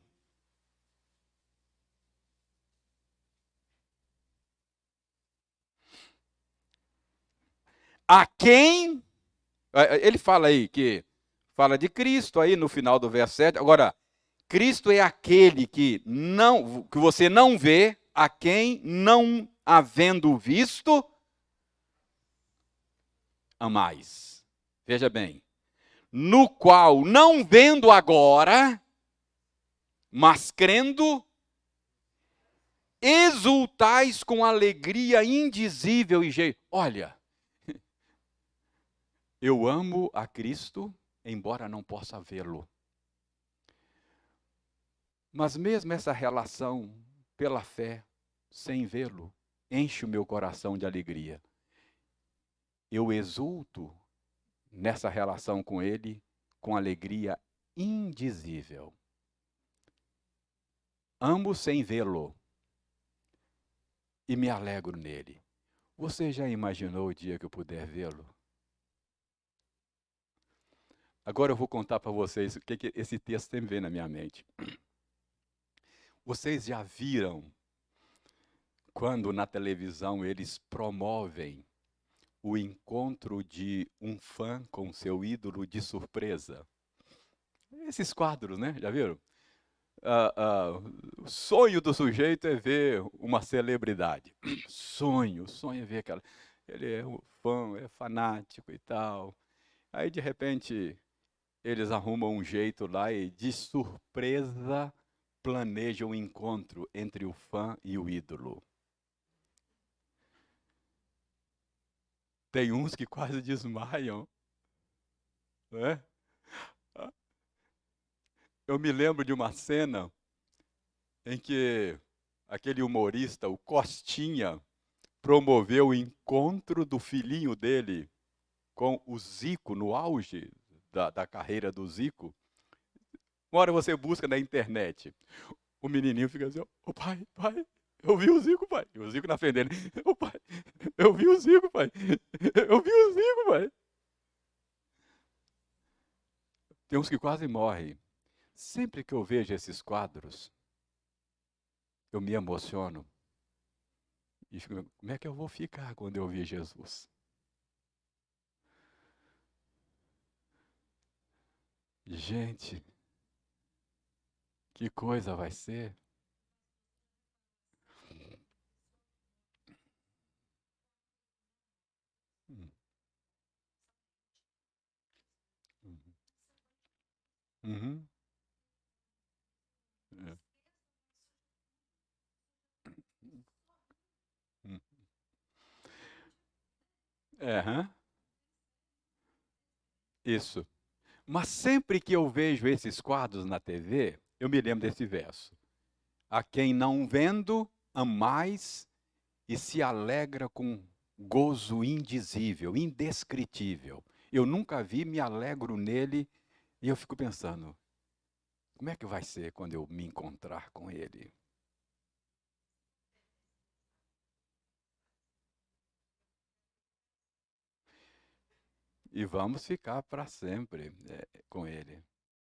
A quem... Ele fala aí que... Fala de Cristo aí no final do verso 7. Agora, Cristo é aquele que você não vê, a quem não havendo visto, amais. Veja bem. No qual, não vendo agora, mas crendo, exultais com alegria indizível e jeito. Olha, eu amo a Cristo, embora não possa vê-lo. Mas mesmo essa relação pela fé, sem vê-lo, enche o meu coração de alegria. Eu exulto nessa relação com Ele com alegria indizível. Amo sem vê-lo e me alegro nele. Você já imaginou o dia que eu puder vê-lo? Agora eu vou contar para vocês o que esse texto sempre vem na minha mente. Vocês já viram quando na televisão eles promovem o encontro de um fã com seu ídolo de surpresa? Esses quadros, né? Já viram? O sonho do sujeito é ver uma celebridade. Sonho é ver aquela... Ele é um fã, é fanático e tal. Aí, de repente, eles arrumam um jeito lá e, de surpresa, planejam um encontro entre o fã e o ídolo. Tem uns que quase desmaiam. Não é? Eu me lembro de uma cena em que aquele humorista, o Costinha, promoveu o encontro do filhinho dele com o Zico, no auge da carreira do Zico. Uma hora você busca na internet, o menininho fica assim, ô pai, eu vi o Zico, pai. E o Zico na frente dele, ô pai, eu vi o Zico, pai. Eu vi o Zico, pai. Tem uns que quase morrem. Sempre que eu vejo esses quadros, eu me emociono. E fico, como é que eu vou ficar quando eu ver Jesus? Gente, que coisa vai ser? Hum, uhum, uhum, é, hum. Hã? Isso. Mas sempre que eu vejo esses quadros na TV, eu me lembro desse verso. A quem não vendo, amais e se alegra com gozo indizível, indescritível. Eu nunca vi, me alegro nele e eu fico pensando, como é que vai ser quando eu me encontrar com ele? E vamos ficar para sempre com ele.